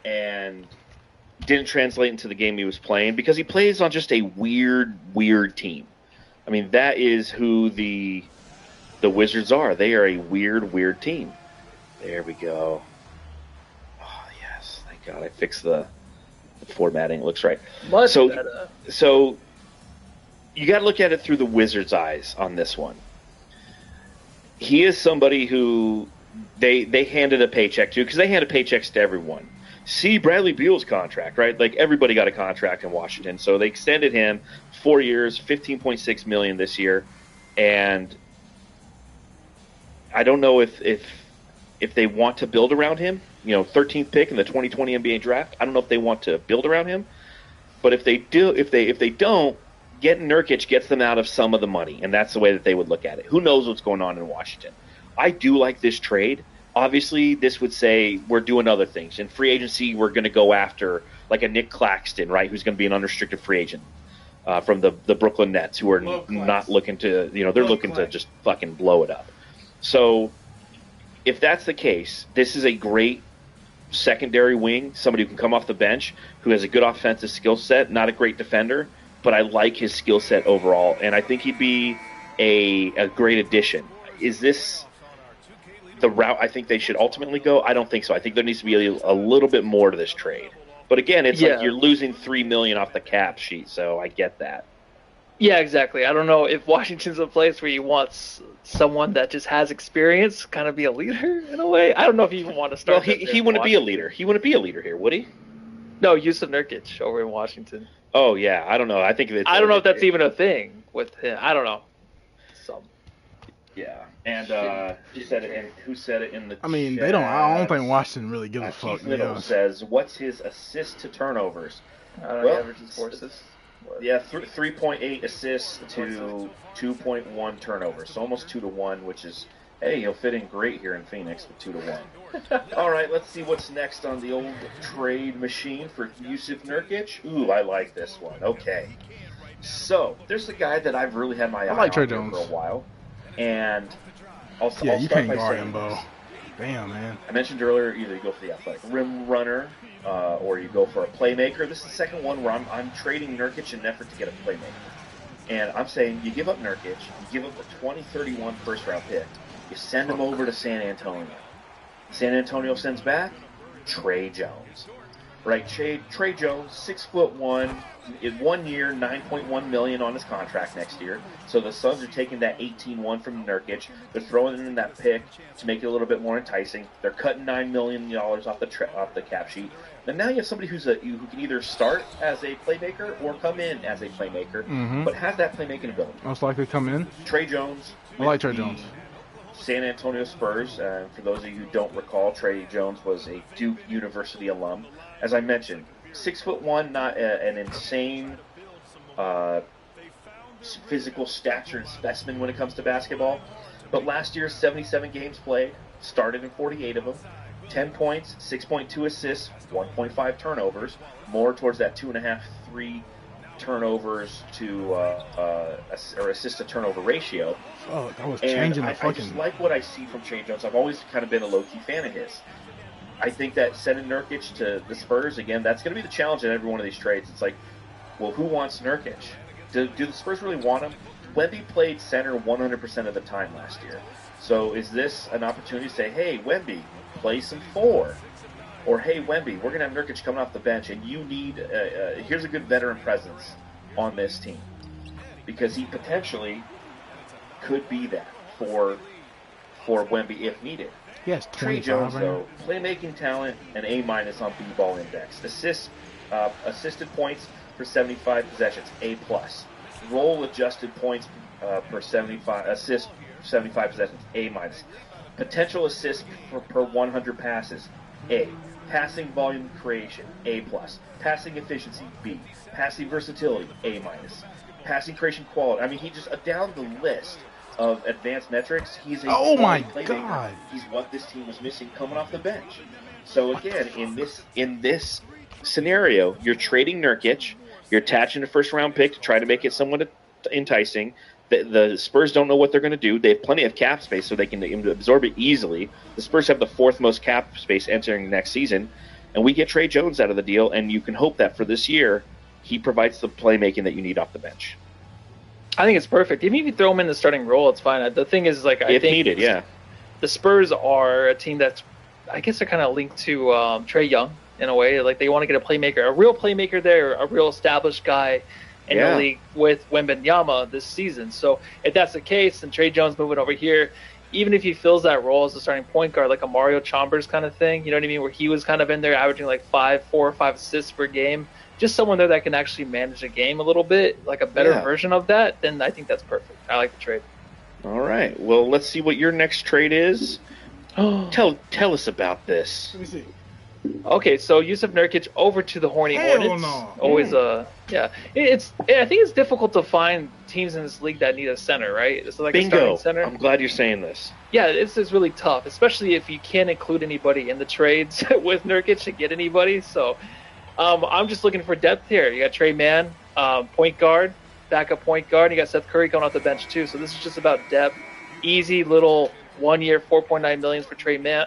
And Didn't translate into the game he was playing because he plays on just a weird team. I mean, that is who the Wizards are. They are a weird team. There we go. Oh, yes. Thank God I fixed the formatting. It looks right. Much better. So you got to look at it through the Wizards' eyes on this one. He is somebody who they handed a paycheck to because they handed paychecks to everyone. See Bradley Beal's contract, right? Like everybody got a contract in Washington, so they extended him 4 years, $15.6 million this year, and I don't know if they want to build around him. 13th pick in the 2020 NBA draft. I don't know if they want to build around him, but if they do, if they don't, getting Nurkic gets them out of some of the money, and that's the way that they would look at it. Who knows what's going on in Washington? I do like this trade. Obviously, this would say we're doing other things. In free agency, we're going to go after like a Nick Claxton, right, who's going to be an unrestricted free agent from the Brooklyn Nets, who are not looking to, they're looking to just fucking blow it up. So if that's the case, this is a great secondary wing, somebody who can come off the bench, who has a good offensive skill set, not a great defender, but I like his skill set overall, and I think he'd be a great addition. Is this the route I think they should ultimately go? I don't think so. I think there needs to be a little bit more to this trade. But again, it's like you're losing $3 million off the cap sheet, so I get that. Yeah, exactly. I don't know if Washington's a place where you want someone that just has experience, kind of be a leader in a way. I don't know if you even want to start. Well, he wouldn't be a leader. He wouldn't be a leader here, would he? No, Yusuf Nurkic over in Washington. Oh yeah, I don't know. I don't know if that's even a thing with him. I don't know. Yeah, and who said it in the? I mean, chat? they don't. I don't think Washington really gives a fuck. Keith Little says, "What's his assist to turnovers?" He averages 4 assists. Yeah, 3.8 assists to 2.1 turnovers, so almost 2-to-1, which is, hey, he'll fit in great here in Phoenix with 2-to-1. All right, let's see what's next on the old trade machine for Yusuf Nurkic. Ooh, I like this one. Okay, so there's a guy that I've really had my eye on Trey for Jones. a while, and I'll you start can't by guard saying him, Bo. Damn, man. I mentioned earlier, either you go for the athletic rim runner or you go for a playmaker. This is the second one where I'm trading Nurkic in an effort to get a playmaker. And I'm saying you give up Nurkic, you give up the 2031 first-round pick, you send him over to San Antonio. San Antonio sends back Trey Jones. Right, Trey Jones, 6'1", in 1 year, $9.1 million on his contract next year. So the Suns are taking that 18-1 from Nurkic. They're throwing in that pick to make it a little bit more enticing. They're cutting $9 million off the cap sheet. And now you have somebody who can either start as a playmaker or come in as a playmaker, but has that playmaking ability. Most likely come in. Trey Jones. I like Trey Jones. San Antonio Spurs. For those of you who don't recall, Trey Jones was a Duke University alum. As I mentioned, 6'1", not an insane physical stature and specimen when it comes to basketball. But last year, 77 games played, started in 48 of them, 10 points, 6.2 assists, 1.5 turnovers, more towards that 2.5, 3 turnovers to or assist to turnover ratio. Oh, that was changing the fucking. I just like what I see from Trey Jones. I've always kind of been a low-key fan of his. I think that sending Nurkic to the Spurs, again, that's going to be the challenge in every one of these trades. It's like, well, who wants Nurkic? Do the Spurs really want him? Wemby played center 100% of the time last year. So is this an opportunity to say, hey, Wemby, play some 4? Or, hey, Wemby, we're going to have Nurkic coming off the bench, and you need here's a good veteran presence on this team. Because he potentially could be that for Wemby if needed. Yes, Trey Jones, though, playmaking talent, an A- on B-ball index. Assisted points per 75 possessions, A+. Roll-adjusted points per 75 assists, 75 possessions, A-. Potential assists per 100 passes, A. Passing volume creation, A+. Passing efficiency, B. Passing versatility, A-. Passing creation quality. I mean, he just down the list of advanced metrics. He's a playmaker. God. He's what this team was missing coming off the bench. So again, in this scenario, you're trading Nurkic, you're attaching a first-round pick to try to make it somewhat enticing. The Spurs don't know what they're going to do. They have plenty of cap space, so they can absorb it easily. The Spurs have the 4th most cap space entering next season, and we get Trey Jones out of the deal, and you can hope that for this year, he provides the playmaking that you need off the bench. I think it's perfect. Even if you throw him in the starting role, it's fine. The thing is, I think needed, yeah. The Spurs are a team that's, I guess, they're kind of linked to Trey Young in a way. Like, they want to get a playmaker, a real playmaker there, a real established guy in the league with Wembanyama this season. So if that's the case, and Trey Jones moving over here, even if he fills that role as a starting point guard, like a Mario Chalmers kind of thing, you know what I mean, where he was kind of in there averaging like 4 or 5 assists per game, just someone there that can actually manage a game a little bit, like a better version of that, then I think that's perfect. I like the trade. All right. Well, let's see what your next trade is. Tell us about this. Let me see. Okay, so Yusuf Nurkic over to the Horny Hornets. No. Always, I think it's difficult to find teams in this league that need a center, right? It's like Bingo. a starting center. I'm glad you're saying this. Yeah, it's really tough, especially if you can't include anybody in the trades with Nurkic to get anybody. So, I'm just looking for depth here. You got Trey Mann, point guard, backup point guard. You got Seth Curry coming off the bench too. So this is just about depth. Easy little 1 year, $4.9 million for Trey Mann.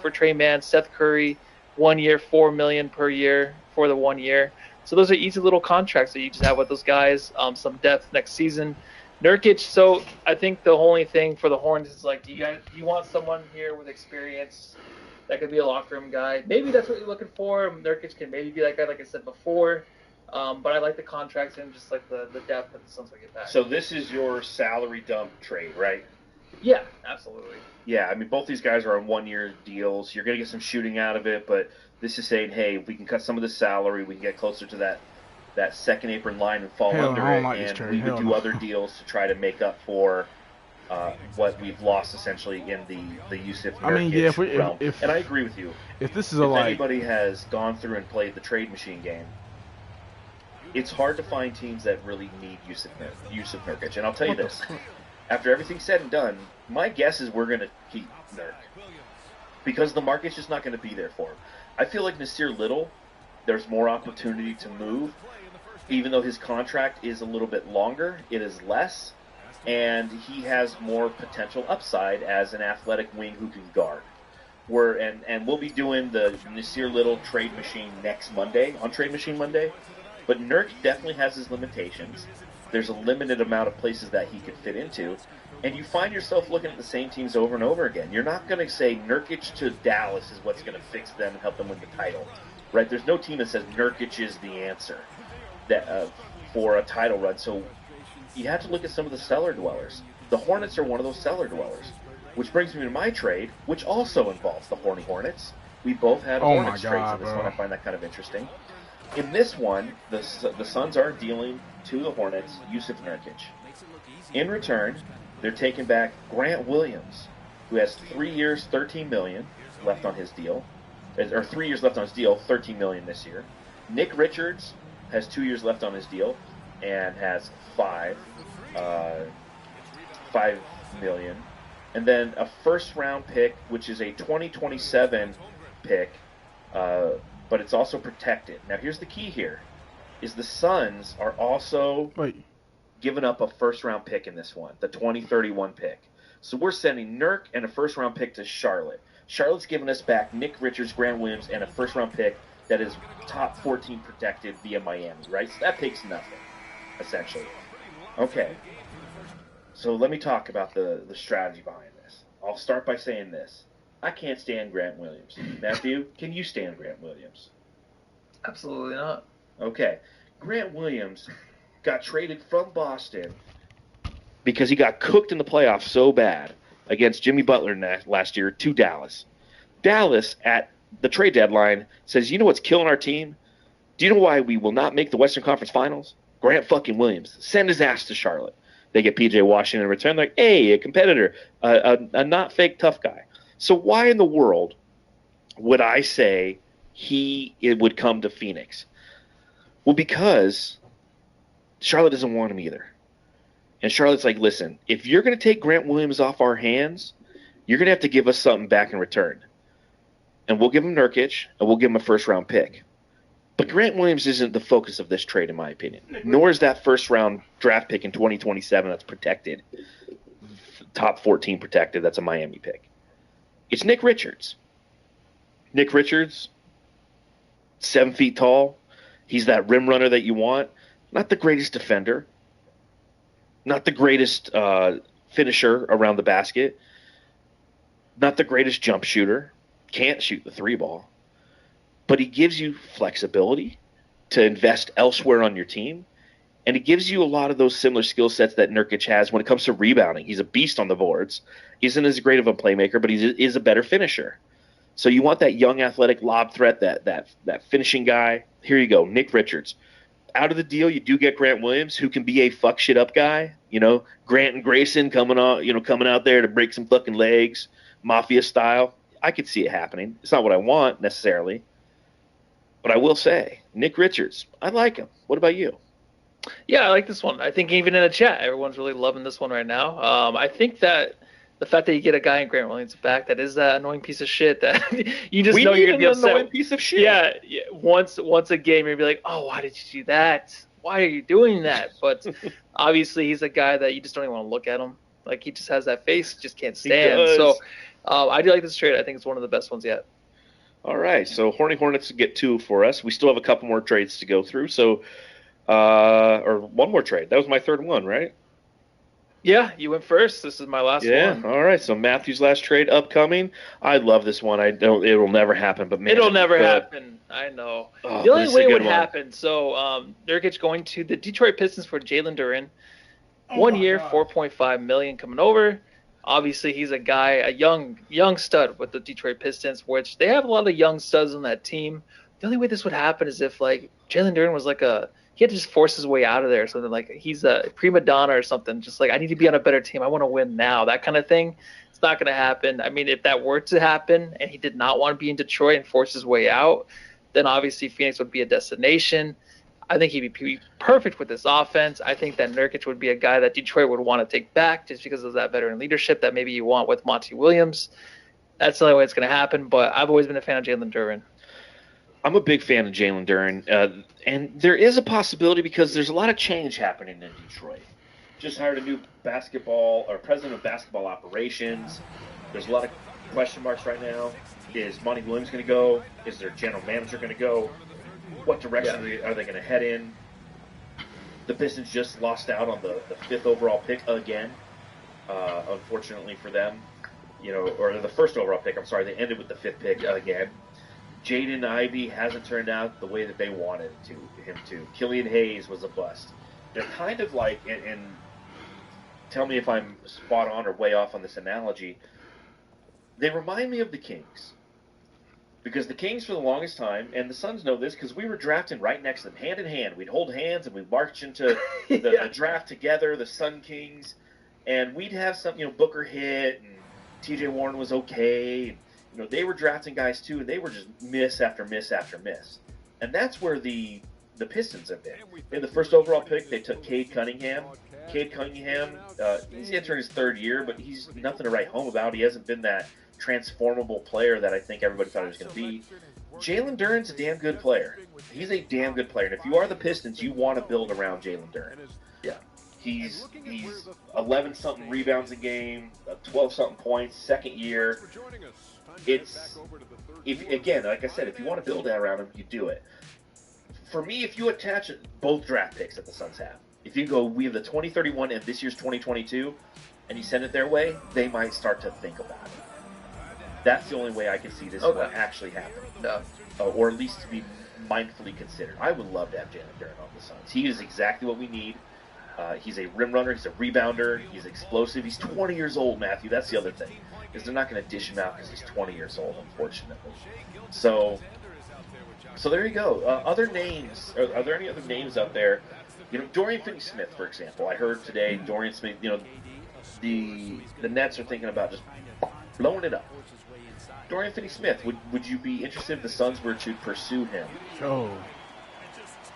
For Trey Mann, Seth Curry. 1 year, $4 million per year for the 1 year. So those are easy little contracts that you just have with those guys. Some depth next season. Nurkic. So I think the only thing for the Hornets is like, you want someone here with experience that could be a locker room guy. Maybe that's what you're looking for. Nurkic can maybe be that guy, like I said before. But I like the contracts and just like the depth that the Suns will get back. So this is your salary dump trade, right? Yeah, absolutely. Yeah, I mean, both these guys are on 1 year deals. You're going to get some shooting out of it, but this is saying, hey, if we can cut some of the salary, we can get closer to that second apron line and fall under it, and we would do other deals to try to make up for what we've lost essentially in the Yusuf Nurkic realm. And I agree with you. If this is if anybody has gone through and played the trade machine game, it's hard to find teams that really need Yusuf Nurkic. And I'll tell you this. After everything's said and done, my guess is we're going to keep Nurk. Because the market's just not going to be there for him. I feel like Nasir Little, there's more opportunity to move. Even though his contract is a little bit longer, it is less. And he has more potential upside as an athletic wing who can guard. And we'll be doing the Nasir Little trade machine next Monday, on Trade Machine Monday. But Nurk definitely has his limitations. There's a limited amount of places that he could fit into, and you find yourself looking at the same teams over and over again. You're not going to say Nurkic to Dallas is what's going to fix them and help them win the title, right? There's no team that says Nurkic is the answer for a title run. So you have to look at some of the cellar dwellers. The Hornets are one of those cellar dwellers, which brings me to my trade, which also involves the Horny Hornets. We both had Hornets trades in this one. I find that kind of interesting. In this one, the Suns are dealing to the Hornets Yusuf Nurkic. In return, they're taking back Grant Williams, who has 3 years, $13 million left on his deal, or 3 years left on his deal, $13 million this year. Nick Richards has 2 years left on his deal and has $5 million, and then a first-round pick, which is a 2027 pick. But it's also protected. Now, here's the key here, is the Suns are also giving up a first-round pick in this one, the 2031 pick. So we're sending Nurk and a first-round pick to Charlotte. Charlotte's giving us back Nick Richards, Grant Williams, and a first-round pick that is top 14 protected via Miami, right? So that picks nothing, essentially. Okay. So let me talk about the strategy behind this. I'll start by saying this. I can't stand Grant Williams. Matthew, can you stand Grant Williams? Absolutely not. Okay. Grant Williams got traded from Boston because he got cooked in the playoffs so bad against Jimmy Butler last year to Dallas. Dallas, at the trade deadline, says, you know what's killing our team? Do you know why we will not make the Western Conference Finals? Grant fucking Williams. Send his ass to Charlotte. They get P.J. Washington in return. Like, hey, a competitor, a not fake tough guy. So why in the world would I say it would come to Phoenix? Well, because Charlotte doesn't want him either. And Charlotte's like, listen, if you're going to take Grant Williams off our hands, you're going to have to give us something back in return. And we'll give him Nurkic, and we'll give him a first-round pick. But Grant Williams isn't the focus of this trade, in my opinion. Nor is that first-round draft pick in 2027 that's protected. Top 14 protected, that's a Miami pick. It's Nick Richards. Nick Richards, 7 feet tall. He's that rim runner that you want. Not the greatest defender. Not the greatest finisher around the basket. Not the greatest jump shooter. Can't shoot the 3-ball. But he gives you flexibility to invest elsewhere on your team. And he gives you a lot of those similar skill sets that Nurkic has when it comes to rebounding. He's a beast on the boards. He isn't as great of a playmaker, but he is a better finisher. So you want that young athletic lob threat, that finishing guy. Here you go, Nick Richards. Out of the deal, you do get Grant Williams, who can be a fuck shit up guy. Grant and Grayson coming out there to break some fucking legs, mafia style. I could see it happening. It's not what I want necessarily, but I will say, Nick Richards, I like him. What about you? Yeah, I like this one. I think even in the chat, everyone's really loving this one right now. I think that the fact that you get a guy in Grant Williams back that is that annoying piece of shit that you just know you're gonna be upset. Annoying piece of shit. Yeah. Once a game, you'll be like, oh, why did you do that? Why are you doing that? But obviously, he's a guy that you just don't even want to look at him. Like, he just has that face, just can't stand. So I do like this trade. I think it's one of the best ones yet. All right, so Horny Hornets get 2 for us. We still have a couple more trades to go through. So, or one more trade. That was my third one, right? Yeah, you went first. This is my last one. Yeah, all right. So Matthew's last trade upcoming. I love this one. It'll never happen, but man, it'll never happen. I know. Oh, the only way it would happen. So Nurkic going to the Detroit Pistons for Jalen Duren. 1 year, $4.5 million coming over. Obviously, he's a guy, a young stud with the Detroit Pistons, which they have a lot of young studs on that team. The only way this would happen is if like Jalen Duren was like he had to just force his way out of there or something, like he's a prima donna or something, just like, I need to be on a better team, I want to win now, that kind of thing. It's not going to happen. I mean, if that were to happen and he did not want to be in Detroit and force his way out, then obviously Phoenix would be a destination. I think he'd be perfect with this offense. I think that Nurkic would be a guy that Detroit would want to take back just because of that veteran leadership that maybe you want with Monty Williams. That's the only way it's going to happen, but I've always been a fan of Jalen Duren. I'm a big fan of Jalen Duren, and there is a possibility because there's a lot of change happening in Detroit. Just hired a new president of basketball operations. There's a lot of question marks right now. Is Monty Williams going to go? Is their general manager going to go? What direction are they going to head in? The Pistons just lost out on the 5th overall pick again, unfortunately for them. Or the 1st overall pick, I'm sorry. They ended with the 5th pick again. Jaden Ivey hasn't turned out the way that they wanted him to. Killian Hayes was a bust. They're kind of like, and tell me if I'm spot on or way off on this analogy, they remind me of the Kings. Because the Kings for the longest time, and the Suns know this because we were drafting right next to them, hand in hand. We'd hold hands and we'd march into the draft together, the Sun Kings, and we'd have some, Booker hit, and TJ Warren was okay. They were drafting guys too, and they were just miss after miss after miss. And that's where the Pistons have been. In the 1st overall pick, they took Cade Cunningham. Cade Cunningham, he's entering his 3rd year, but he's nothing to write home about. He hasn't been that transformable player that I think everybody thought he was going to be. Jalen Duren's a damn good player. He's a damn good player. And if you are the Pistons, you want to build around Jalen Duren. Yeah. He's 11-something rebounds a game, 12-something points, 2nd year. Again, like I said, if you want to build that around him, you do it. For me, if you attach both draft picks that the Suns have, if you go, we have the 2031 and this year's 2022, and you send it their way, they might start to think about it. That's the only way I can see this will actually happen. Or at least to be mindfully considered. I would love to have Jalen Duren on the Suns. He is exactly what we need. He's a rim runner. He's a rebounder. He's explosive. He's 20 years old, Matthew. That's the other thing. Because they're not going to dish him out because he's 20 years old, unfortunately. So there you go. Other names. Are there any other names out there? Dorian Finney-Smith, for example. I heard today Dorian Smith, the Nets are thinking about just blowing it up. Dorian Finney-Smith, would you be interested if the Suns were to pursue him? Oh.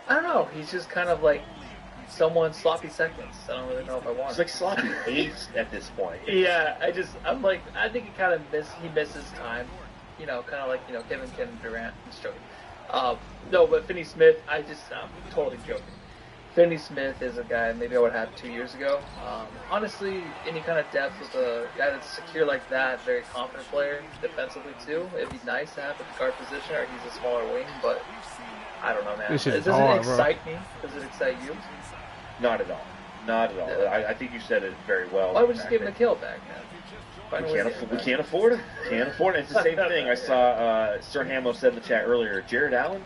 I don't know. He's just kind of like someone sloppy seconds. I don't really know if I want. It's like sloppy eighths at this point. Yeah, I think he misses time. You know, kind of like Kevin Durant. I'm just joking. No, but Finney-Smith, I'm totally joking. Finney-Smith is a guy maybe I would have 2 years ago. Honestly, any kind of depth with a guy that's secure like that, very confident player, defensively too, it'd be nice to have at the guard position, or he's a smaller wing, but I don't know, man. Does it excite me? Does it excite you? Not at all. Not at all. Yeah. I think you said it very well. Why would we just give Nikhil back, man? We can't afford him. Can't afford it. It's the same thing. I saw Sir Hamo said in the chat earlier, Jared Allen.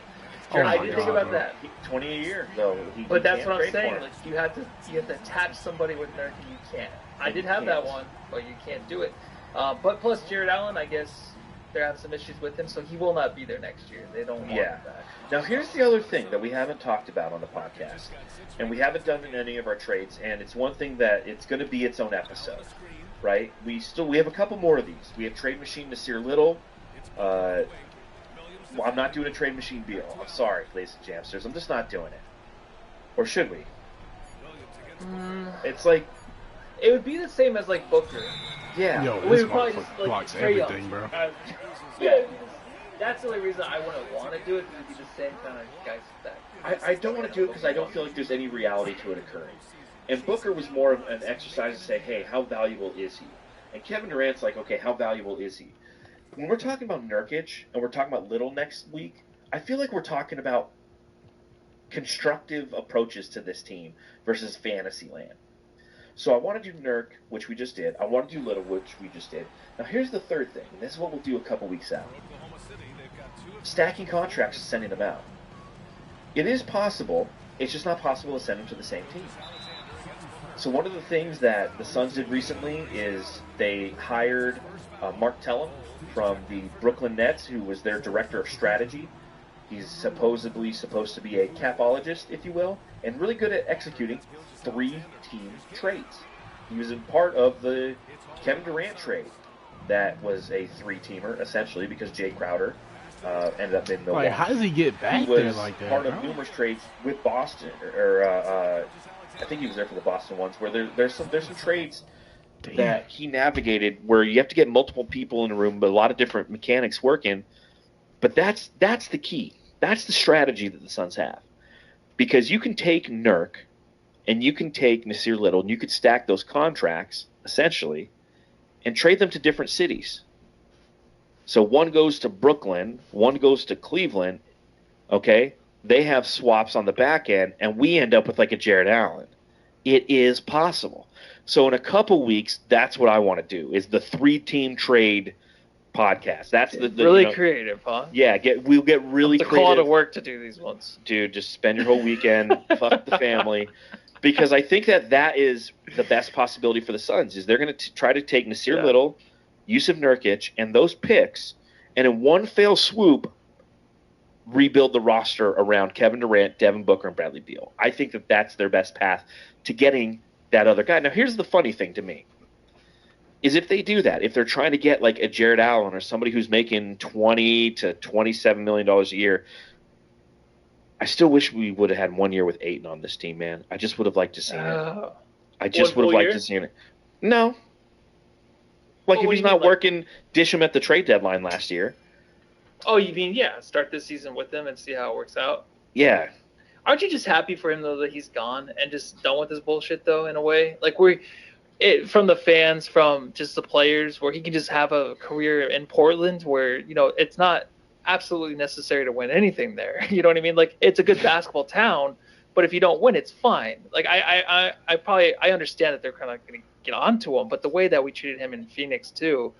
I didn't think about that. 20 a year, though. But that's what I'm saying. Like you have to attach somebody with Nurk, and you can't. I did have that one, but you can't do it. But plus Jared Allen, I guess they're having some issues with him, so he will not be there next year. They don't want him back. Now here's the other thing that we haven't talked about on the podcast, and we haven't done in any of our trades, and it's one thing that it's going to be its own episode, right? We have a couple more of these. We have Trade Machine Nasir Little. I'm not doing a Trade Machine Beal. I'm sorry, ladies and jamsters. I'm just not doing it. Or should we? It's like... It would be the same as, like, Booker. Yeah. Yo, We this would probably just, like, blocks Trae Young. everything, bro. Yeah. That's the only reason I wouldn't want to do it, because it would be the same kind of guys back. I don't want to do it because I don't feel like there's any reality to it occurring. And Booker was more of an exercise to say, hey, how valuable is he? And Kevin Durant's like, okay, how valuable is he? When we're talking about Nurkic and we're talking about Little next week, I feel like we're talking about constructive approaches to this team versus fantasy land. So I want to do Nurk, which we just did. I want to do Little, which we just did. Now here's the third thing, and this is what we'll do a couple weeks out. Stacking contracts and sending them out. It is possible, it's just not possible to send them to the same team. So one of the things that the Suns did recently is they hired Mark Tellem from the Brooklyn Nets, who was their director of strategy. He's supposedly supposed to be a capologist, if you will, and really good at executing 3-team trades. He was a part of the Kevin Durant trade that was a 3-teamer, essentially, because Jay Crowder ended up in Milwaukee. Like, how does he get back there like that? He was part of numerous trades with Boston, I think he was there for the Boston ones, where there's some trades that he navigated where you have to get multiple people in a room, but a lot of different mechanics working. But that's the key. That's the strategy that the Suns have. Because you can take Nurk and you can take Nasir Little and you could stack those contracts, essentially, and trade them to different cities. So one goes to Brooklyn, one goes to Cleveland, okay? They have swaps on the back end, and we end up with like a Jared Allen. It is possible. So in a couple weeks, that's what I want to do, is the 3-team trade podcast. That's the really creative, huh? Yeah, we'll get really creative. It's a call to work to do these ones. Dude, just spend your whole weekend, fuck the family. Because I think that is the best possibility for the Suns, is they're going to try to take Nasir Little, Yusuf Nurkic, and those picks, and in one fell swoop, rebuild the roster around Kevin Durant, Devin Booker, and Bradley Beal. I think that that's their best path to getting that other guy. Now, here's the funny thing to me, is if they do that, if they're trying to get like a Jared Allen or somebody who's making $20 to $27 million a year, I still wish we would have had 1 year with Ayton on this team, man. I just would have liked to see it. I just would have liked to see it. No. Like if he's not working, dish him at the trade deadline last year. Oh, you mean, start this season with him and see how it works out? Yeah. Aren't you just happy for him, though, that he's gone and just done with this bullshit, though, in a way? Like, from the fans, from just the players, where he can just have a career in Portland where, it's not absolutely necessary to win anything there. You know what I mean? Like, it's a good basketball town, but if you don't win, it's fine. Like, I understand that they're kind of going to get onto him, but the way that we treated him in Phoenix, too,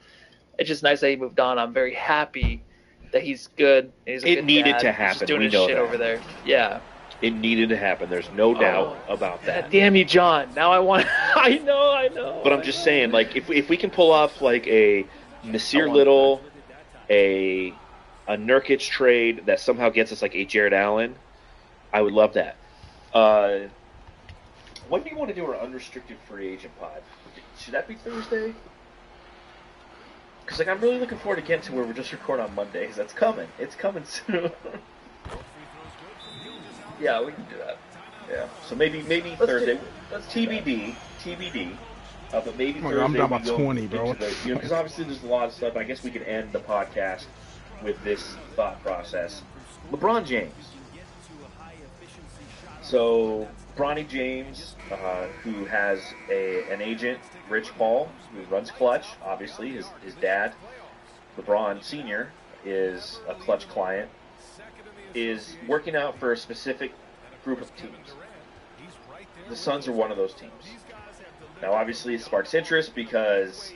it's just nice that he moved on. I'm very happy that he's good. He's a good needed dad. to happen. He's just doing we his know shit that. over there. Yeah. It needed to happen. There's no doubt about that. Damn you, John. Now I want. I know. But I'm just saying, like, if we can pull off like a Nasir Little, a Nurkic trade that somehow gets us like a Jared Allen, I would love that. When do you want to do our unrestricted free agent pod? Should that be Thursday? Because I'm really looking forward to getting to where we're just recording on Mondays. That's coming. It's coming soon. Yeah, we can do that. Yeah. So maybe Thursday. Let's TBD. But maybe Thursday. I'm down by we go 20, bro. Because obviously there's a lot of stuff. I guess we could end the podcast with this thought process. LeBron James. So Bronny James, who has an agent, Rich Paul, who runs Clutch. Obviously, his dad, LeBron Sr., is a Clutch client. Is working out for a specific group of teams. The Suns are one of those teams. Now, obviously, it sparks interest because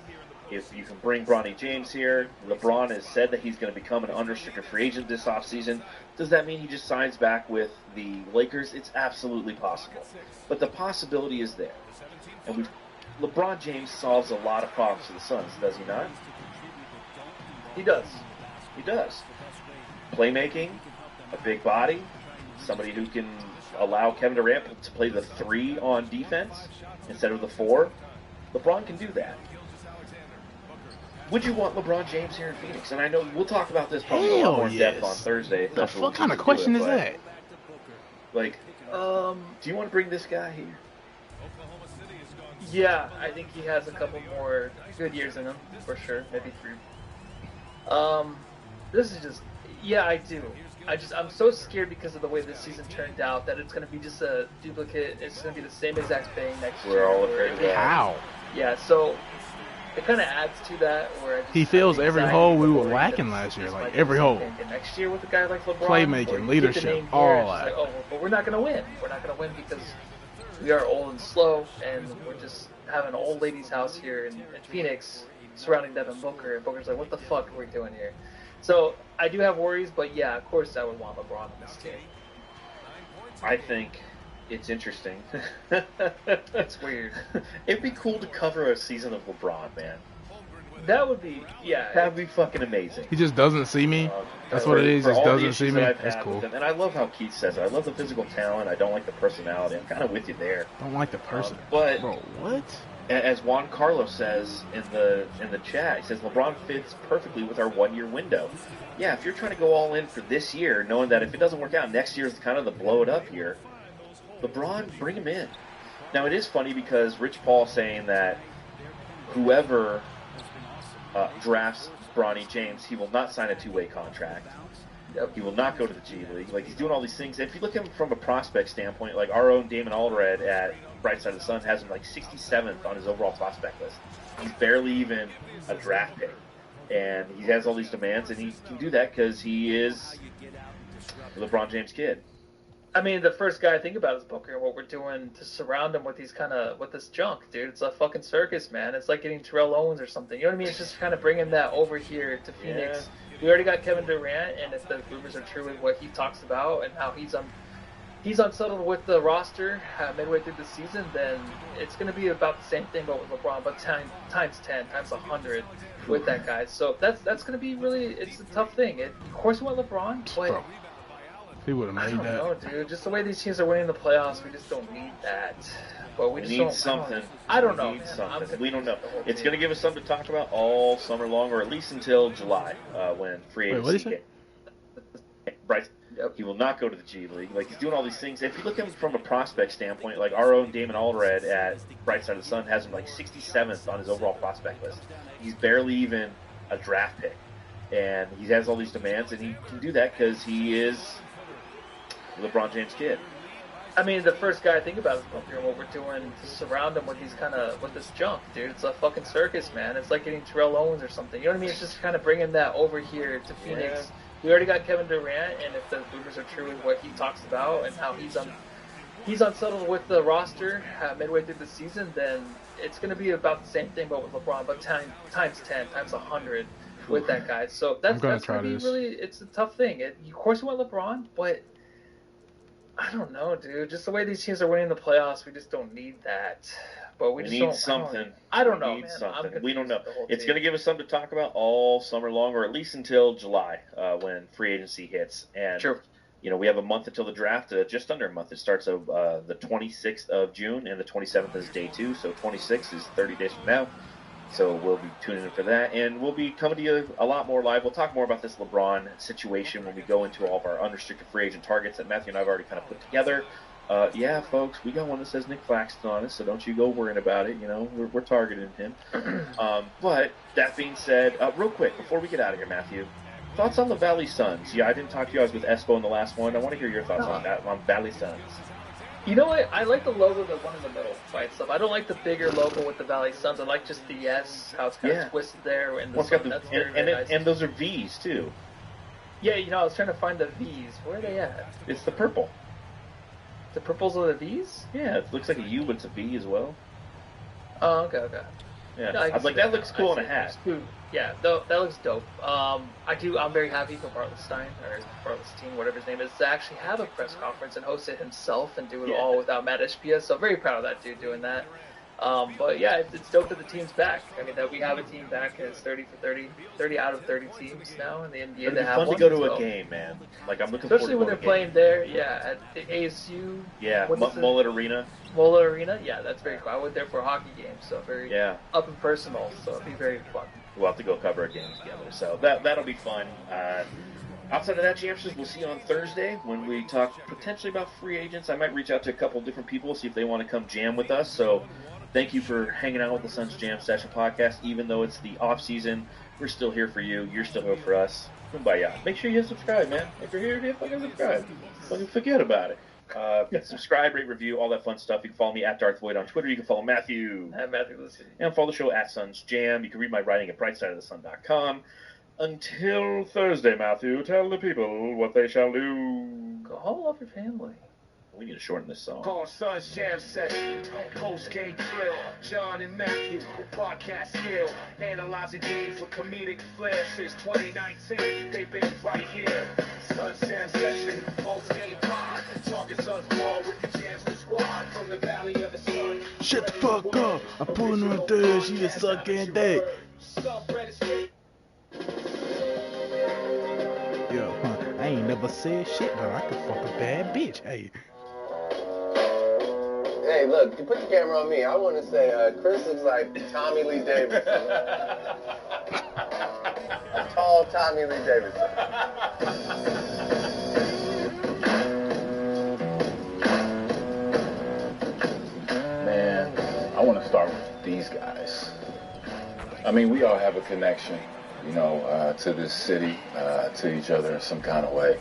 if you can bring Bronny James here, LeBron has said that he's going to become an unrestricted free agent this offseason. Does that mean he just signs back with the Lakers? It's absolutely possible. But the possibility is there. And LeBron James solves a lot of problems for the Suns, does he not? He does. He does. Playmaking, a big body, somebody who can allow Kevin Durant to play the 3 on defense instead of the 4. LeBron can do that. Would you want LeBron James here in Phoenix? And I know we'll talk about this probably a lot more in depth on Thursday. What kind of question is that? Like, do you want to bring this guy here? Yeah, I think he has a couple more good years in him, for sure. Maybe 3. This is just, yeah, I do. I'm so scared because of the way this season turned out that it's going to be just a duplicate. It's going to be the same exact thing next year. We're all afraid of that. How? Yeah, so it kind of adds to that. Where he fills every hole we were lacking last year, like every hole. Next year with a guy like LeBron, playmaking, leadership, all that. Like, oh, but we're not going to win. We're not going to win because we are old and slow, and we're just having an old lady's house here in Phoenix surrounding Devin Booker. And Booker's like, what the fuck are we doing here? So I do have worries, but yeah, of course I would want LeBron on this team. I think it's interesting. It's weird. It'd be cool to cover a season of LeBron, man. That would be, yeah. That'd be fucking amazing. He just doesn't see me. That's what it is. He just doesn't see me. That's cool. And I love how Keith says it. I love the physical talent. I don't like the personality. I'm kind of with you there. Don't like the person. But bro, what? As Juan Carlos says in the chat, he says LeBron fits perfectly with our 1-year window. Yeah, if you're trying to go all in for this year, knowing that if it doesn't work out, next year is kind of the blow it up year, LeBron, bring him in. Now, it is funny because Rich Paul saying that whoever drafts Bronny James, he will not sign a 2-way contract. Yep. He will not go to the G League. Like, he's doing all these things. If you look at him from a prospect standpoint, like our own Damon Allred at Bright Side of the Sun has him like 67th on his overall prospect list. He's barely even a draft pick. And he has all these demands, and he can do that because he is a LeBron James kid. I mean, the first guy I think about is Booker and what we're doing to surround him with with this junk, dude. It's a fucking circus, man. It's like getting Terrell Owens or something. You know what I mean? It's just kind of bringing that over here to Phoenix. Yeah. We already got Kevin Durant, and if the rumors are true with what he talks about and how he's unsettled with the roster midway through the season, then it's going to be about the same thing, but with LeBron, but times 10, times 100 with that guy. So that's going to be really, it's a tough thing. Of course, we want LeBron, but bro, he would have made that. I don't know, dude. Just the way these teams are winning the playoffs, we just don't need that. But we just need something. I don't know. We need something. We don't know. It's going to give us something to talk about all summer long, or at least until July, when free agency hit. Right. Yep. He will not go to the G League. Like, he's doing all these things. If you look at him from a prospect standpoint, like our own Damon Allred at Bright Side of the Sun has him like 67th on his overall prospect list. He's barely even a draft pick. And he has all these demands, and he can do that because he is a LeBron James kid. I mean, the first guy I think about is Booker and what we're doing to surround him with with this junk, dude. It's a fucking circus, man. It's like getting Terrell Owens or something. You know what I mean? It's just kind of bringing that over here to Phoenix. Yeah. We already got Kevin Durant, and if the rumors are true with what he talks about and how he's unsettled with the roster midway through the season, then it's going to be about the same thing, but with LeBron, but times 10, times 100 with that guy. So that's going to be really, it's a tough thing. Of course, we want LeBron, but I don't know, dude. Just the way these teams are winning the playoffs, we just don't need that. But we just need something. I don't know, need man. Something. We don't know. It's going to give us something to talk about all summer long, or at least until July, when free agency hits. And True. You know, we have a month until the draft, just under a month. It starts the 26th of June, and the 27th is day 2. So 26 is 30 days from now. So we'll be tuning in for that, and we'll be coming to you a lot more live. We'll talk more about this LeBron situation when we go into all of our unrestricted free agent targets that Matthew and I have already kind of put together. Yeah, folks, we got one that says Nick Claxton on it, so don't you go worrying about it. You know, we're targeting him. But that being said, real quick, before we get out of here, Matthew, thoughts on the Valley Suns? Yeah, I didn't talk to you. I was with Espo in the last one. I want to hear your thoughts on that, on Valley Suns. You know what? I like the logo, the one in the middle by itself. I don't like the bigger logo with the Valley Suns. I like just the S, how it's kind of twisted there. And, nice. And those are V's, too. Yeah, you know, I was trying to find the V's. Where are they at? It's the purple. The purples are the V's? Yeah, it looks like a U, but it's a V as well. Oh, okay. Yeah, no, I was like, that looks cool in a hat. Yeah, that looks dope. I'm very happy for Bartlestein, or Bartlestein, whatever his name is, to actually have a press conference and host it himself and do it all without Matt Ishbia. So I'm very proud of that dude doing that. But yeah, it's dope that the team's back. I mean, that we have a team back as 30 out of 30 teams now in the NBA. It'd be fun to go to a game, man. Like, I'm looking especially forward to when they're playing there, at the ASU. Yeah, Mullet Arena. Mullet Arena, yeah, that's very cool. I went there for a hockey game, so very up and personal, so it'd be very fun. We'll have to go cover a game together, so that'll be fun. Outside of that, Jamsters, we'll see you on Thursday when we talk potentially about free agents. I might reach out to a couple different people, see if they want to come jam with us. So thank you for hanging out with the Suns Jam Session podcast. Even though it's the off season, we're still here for you. You're still here for us. Kumbaya. Make sure you hit subscribe, man. If you're here, fucking subscribe. Don't forget about it. Subscribe, rate, review, all that fun stuff. You can follow me at Darth Void on Twitter. You can follow Matthew. At Matthew Listen. And follow the show at Suns Jam. You can read my writing at brightsideofthesun.com. Until Thursday, Matthew, tell the people what they shall do. Go home, love your family. We need to shorten this song. Call Suns Jam Session, post-game thrill. John and Matthew, podcast skill. Analyzing games with comedic flair. Since 2019, they've been right here. Suns Jam Session, post-game pod. Talking Suns ball with the Jamster squad. From the Valley of the Sun. Shut the fuck up. I'm pulling her there. She is sucking dick. Yo, I ain't never said shit, but I can fuck a bad bitch. Hey. Hey, look, you put the camera on me. I want to say, Chris looks like Tommy Lee Davidson. A tall Tommy Lee Davidson. Man, I want to start with these guys. I mean, we all have a connection, you know, to this city, to each other in some kind of way.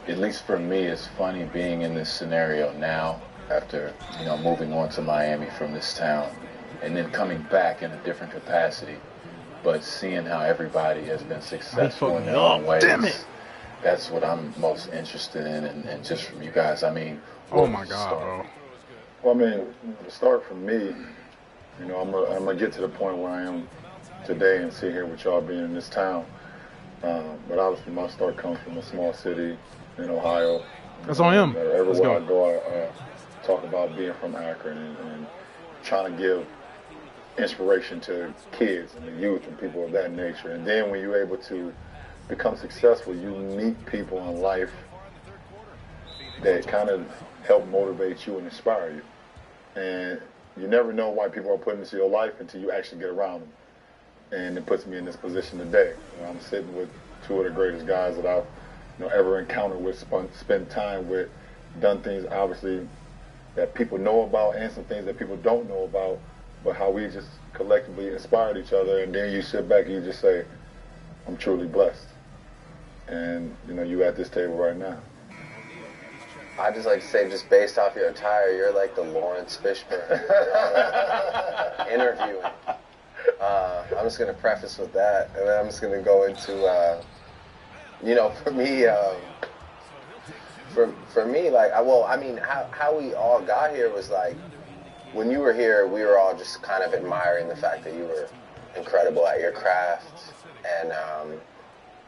At least for me, it's funny being in this scenario now, after, you know, moving on to Miami from this town and then coming back in a different capacity, but seeing how everybody has been successful in their own ways. Damn it. That's what I'm most interested in, and just from you guys, I mean, oh my God, bro. Well, I mean, to start from me, you know, I'm gonna get to the point where I am today and sit here with y'all being in this town. But obviously my start comes from a small city in Ohio. That's on him. Everywhere I go, I talk about being from Akron and trying to give inspiration to kids and the youth and people of that nature. And then when you're able to become successful, you meet people in life that kind of help motivate you and inspire you. And you never know why people are put into your life until you actually get around them. And it puts me in this position today. You know, I'm sitting with two of the greatest guys that I've ever encountered with, spent time with, done things obviously that people know about and some things that people don't know about, but how we just collectively inspired each other. And then you sit back and you just say, I'm truly blessed. And, you know, you at this table right now. I just like to say, just based off your attire, you're like the Lawrence Fishburne interviewing. I'm just going to preface with that, and then I'm just going to go into, you know, for me, like, how we all got here was like, when you were here, we were all just kind of admiring the fact that you were incredible at your craft,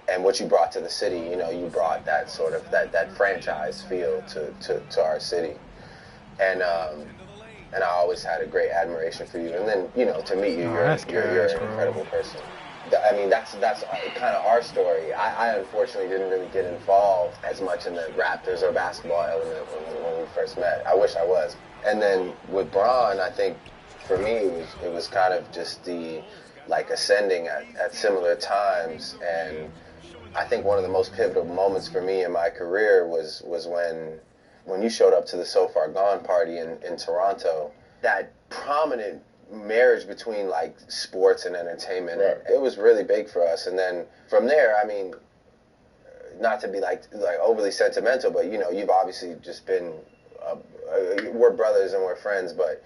and what you brought to the city. You know, you brought that sort of, that franchise feel to our city. And I always had a great admiration for you. And then, you know, to meet you, you're an incredible person. I mean, that's kind of our story. I unfortunately didn't really get involved as much in the Raptors or basketball element when we first met. I wish I was. And then with Bron, I think for me it was kind of just the like ascending at similar times. And I think one of the most pivotal moments for me in my career was when you showed up to the So Far Gone party in Toronto. That prominent marriage between like sports and entertainment, right. It was really big for us. And then from there, I mean, not to be like overly sentimental, but you know, you've obviously just been we're brothers and we're friends, but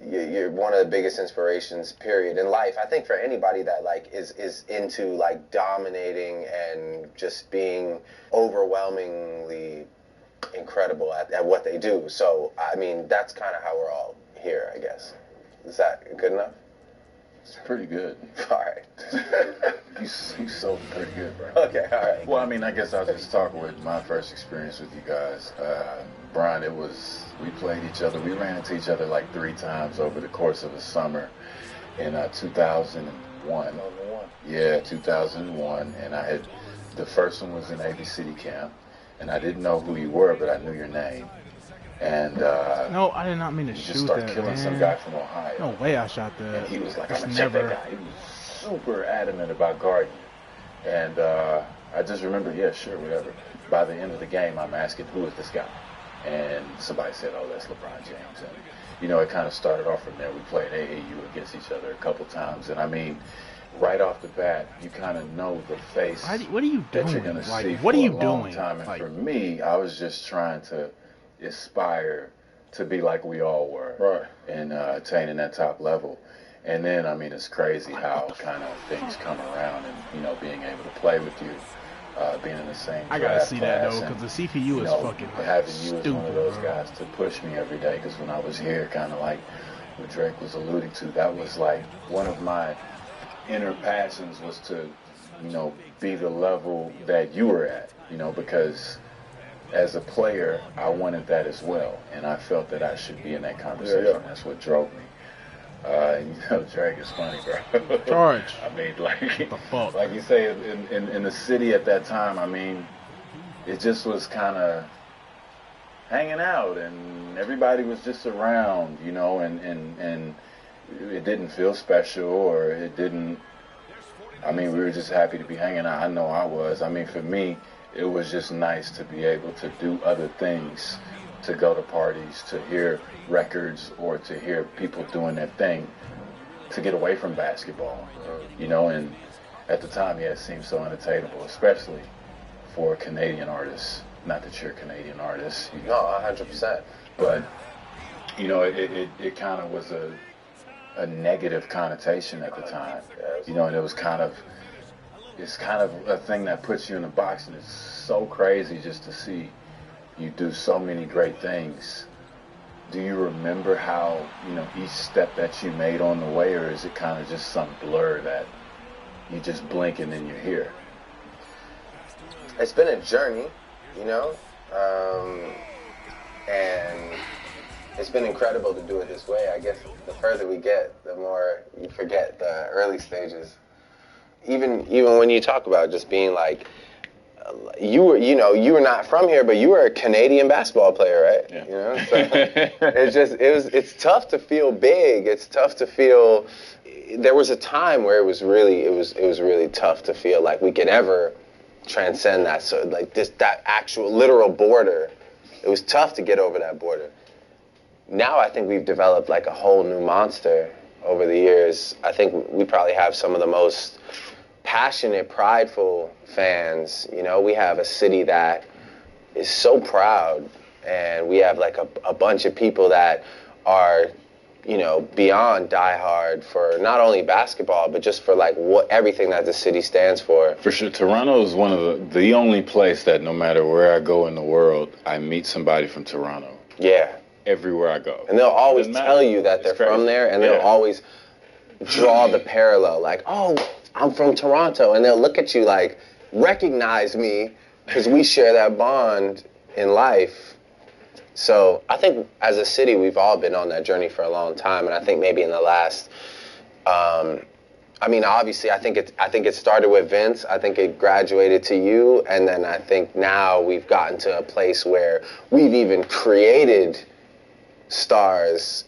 you're one of the biggest inspirations, period, in life. I think for anybody that like is into like dominating and just being overwhelmingly incredible at what they do. So I mean, that's kind of how we're all here, I guess. Is that good enough? It's pretty good. All right. You sold pretty good, bro. Okay, all right. Well, I mean, I guess I'll just talk with my first experience with you guys. Brian, we played each other. We ran into each other like 3 times over the course of a summer in 2001. Yeah, 2001. And the first one was in AB City Camp. And I didn't know who you were, but I knew your name. And no, I did not mean to shoot just start that, killing man. some guy from Ohio. No way I shot that. And he was like, It's I'm gonna check that guy. He was super adamant about guarding you. And I just remember, yeah, sure, whatever. By the end of the game, I'm asking, who is this guy? And somebody said, oh, that's LeBron James. And, you know, it kind of started off from there. We played AAU against each other a couple times. And I mean, right off the bat, you kind of know the face what are you doing? that you're going to see what for are you a long doing? time. And Like, for me, I was just trying to aspire to be like we all were, right, and attaining that top level. And then, I mean, it's crazy how kind of things come around, and you know, being able to play with you, being in the same I gotta draft see that class, though, and, because the CPU you is know, fucking like, having you stupid, as one of those bro. guys to push me every day. Because when I was here, kind of like what Drake was alluding to, that was like one of my inner passions was to, you know, be the level that you were at, you know, because as a player, I wanted that as well, and I felt that I should be in that conversation. Yeah. That's what drove me. And you know, Drake is funny, bro. Charge. I mean, like, The fuck? like you say, in the city at that time, I mean, it just was kind of hanging out, and everybody was just around, you know, and it didn't feel special, or it didn't. I mean, we were just happy to be hanging out. I know I was. I mean, for me, it was just nice to be able to do other things, to go to parties, to hear records, or to hear people doing their thing, to get away from basketball, you know. And at the time, yeah, it seemed so unattainable, especially for Canadian artists. Not that you're a Canadian artist, you know. No, 100%. But, you know, it kind of was a negative connotation at the time, you know, and it was it's kind of a thing that puts you in a box, and it's so crazy just to see you do so many great things. Do you remember how, you know, each step that you made on the way, or is it kind of just some blur that you just blink and then you're here? It's been a journey, you know, and it's been incredible to do it this way. I guess the further we get, the more you forget the early stages. Even when you talk about just being like, you were not from here, but you were a Canadian basketball player, right? Yeah. You know, so it's tough to feel big. It's tough to feel. There was a time where it was really tough to feel like we could ever transcend that. So like that actual literal border, it was tough to get over that border. Now I think we've developed like a whole new monster over the years. I think we probably have some of the most passionate, prideful fans. You know, we have a city that is so proud, and we have like a bunch of people that are, you know, beyond diehard for not only basketball, but just for like everything that the city stands for. For sure, Toronto is one of the only place that no matter where I go in the world, I meet somebody from Toronto. Yeah. Everywhere I go. And they'll always tell you that they're from there, and they'll always draw the parallel, like, oh, I'm from Toronto, and they'll look at you like, recognize me, because we share that bond in life. So I think as a city, we've all been on that journey for a long time, and I think maybe in the last, I mean, obviously, I think it started with Vince. I think it graduated to you, and then I think now we've gotten to a place where we've even created stars,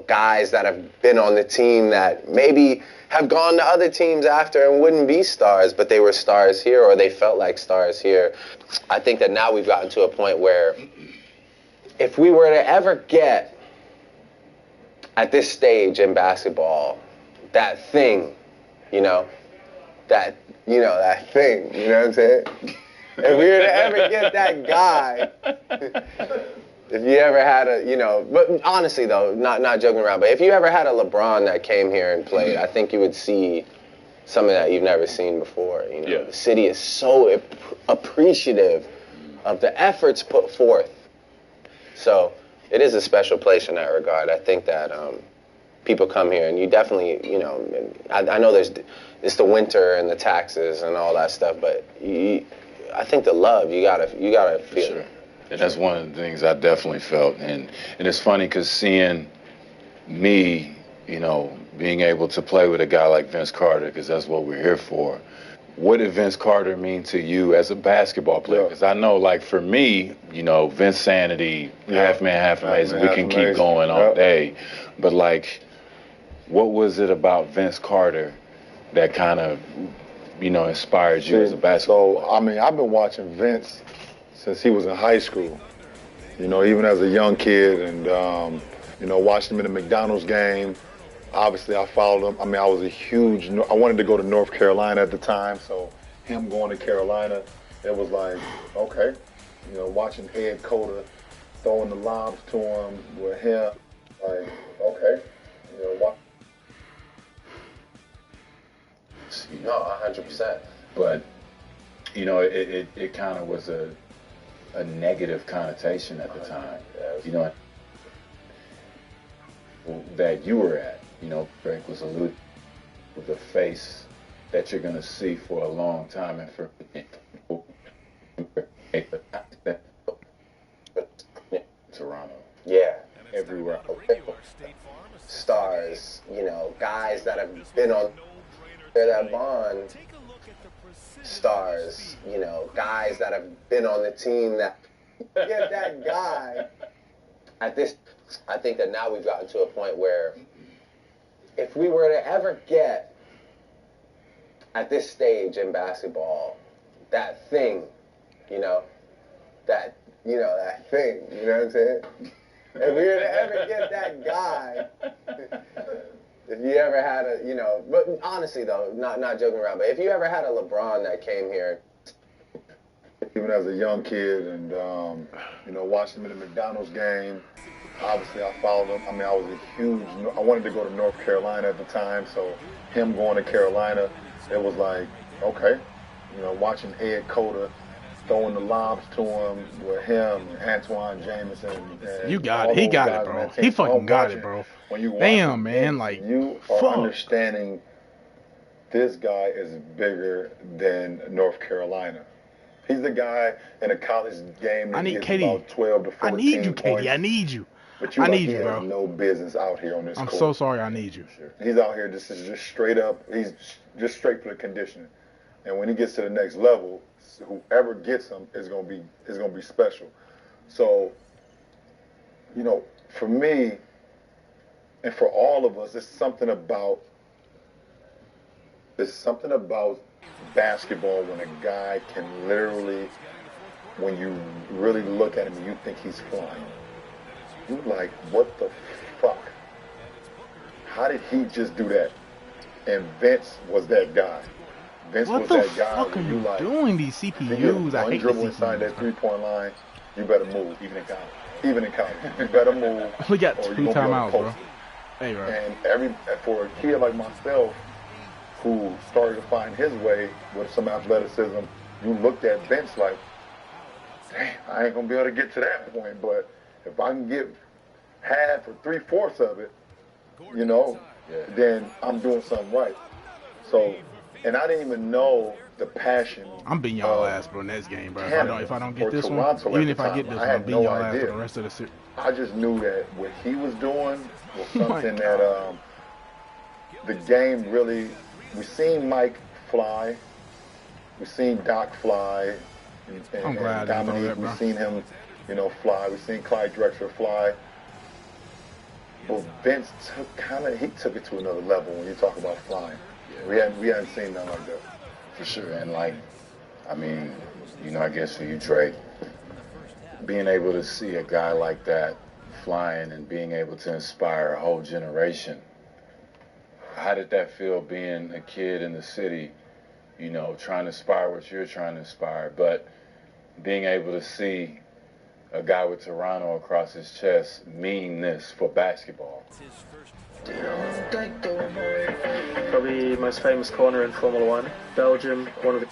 guys that have been on the team that maybe have gone to other teams after and wouldn't be stars, but they were stars here or they felt like stars here. I think that now we've gotten to a point where if we were to ever get at this stage in basketball, that thing, that thing, you know what I'm saying? If we were to ever get that guy, if you ever had but honestly though, not joking around, but if you ever had a LeBron that came here and played, I think you would see something that you've never seen before. The city is so appreciative of the efforts put forth. So it is a special place in that regard. I think that people come here, and you definitely, I know it's the winter and the taxes and all that stuff, but I think the love you gotta feel. Sure. And that's one of the things I definitely felt, and it's funny because seeing me, being able to play with a guy like Vince Carter, because that's what we're here for. What did Vince Carter mean to you as a basketball player? Because I know, like, for me, Vince Sanity, half man, half amazing. We can keep going all day. But, like, what was it about Vince Carter that kind of, inspired you as a basketball player? So, I mean, I've been watching Vince since he was in high school. Even as a young kid and, watching him in the McDonald's game. Obviously, I followed him. I mean, I wanted to go to North Carolina at the time, so him going to Carolina, it was like, okay. Watching Ed Cota throwing the lobs to him with him, like, okay. No, 100%. But, it kind of was a negative connotation at the time, that you were at. Frank was alluding to the face that you're going to see for a long time. And for Toronto. Yeah. Everywhere. Stars, guys that have been on that bond. Stars, guys that have been on the team that get that guy. I think that now we've gotten to a point where if we were to ever get at this stage in basketball, that thing, that thing, you know what I'm saying? If we were to ever get that guy, if you ever had but honestly though, not joking around, but if you ever had a LeBron that came here, even as a young kid and, watching him in the McDonald's game, obviously I followed him. I mean, I wanted to go to North Carolina at the time, so him going to Carolina, it was like, okay. Watching Ed Cota throwing the lobs to him with him and Antoine Jamison. And you got it. He got it, bro. He fucking got it, bro. Damn, man. Like, you are understanding this guy is bigger than North Carolina. He's the guy in a college game that gets about 12 to 14 I need you, points. KD. I need you. But I need you, bro. No business out here on this court. I'm so sorry. I need you. He's out here just straight up. He's just straight for the conditioning. And when he gets to the next level, whoever gets him is gonna be special. So, for me and for all of us, it's something about basketball when a guy can literally, when you really look at him and you think he's flying, you're like, what the fuck? How did he just do that? And Vince was that guy. Vince what was the that guy. fuck are you doing? These CPUs, I hate the dribble inside that CPUs. 3-point line, you better move. Even in college, you better move. We got 2 timeouts, bro. Hey, bro. And for a kid like myself, who started to find his way with some athleticism, you looked at Vince like, damn, I ain't gonna be able to get to that point. But if I can get half or 3/4 of it, then I'm doing something right. So, and I didn't even know the passion. I'm beating y'all ass, bro, next game, bro. If I don't get this Toronto one, even if I get this one, I'm beating y'all ass for the rest of the series. I just knew that what he was doing was something that the game really. We seen Mike fly, we seen Doc fly, and I'm glad I know Dominique. that, bro. We seen him, fly. We seen Clyde Drexler fly. But Vince took it to another level when you talk about flying. Yeah. We hadn't seen nothing like that. For sure. And like, I mean, you know, I guess for you, Drake, being able to see a guy like that flying and being able to inspire a whole generation, how did that feel being a kid in the city, you know, trying to inspire what you're trying to inspire, but being able to see a guy with Toronto across his chest mean this for basketball? Probably most famous corner in Formula One, Belgium. One of the.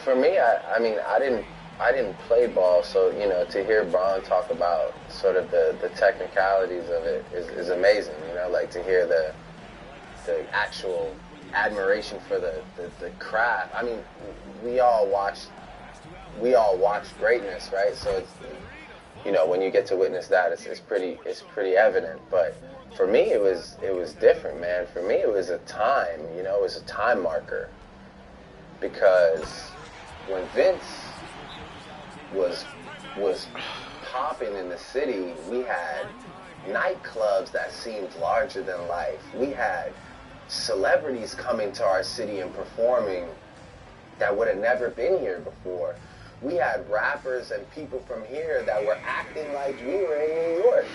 For me, I mean, I didn't play ball, so you know, to hear Braun talk about sort of the technicalities of it is amazing. You know, like to hear the actual admiration for the craft. I mean, we all watched greatness, right? So it's, you know, when you get to witness that, it's pretty evident. But for me, it was different, man. For me, it was a time, you know, it was a time marker. Because when Vince was popping in the city, we had nightclubs that seemed larger than life. We had celebrities coming to our city and performing that would have never been here before. We had rappers and people from here that were acting like we were in New York.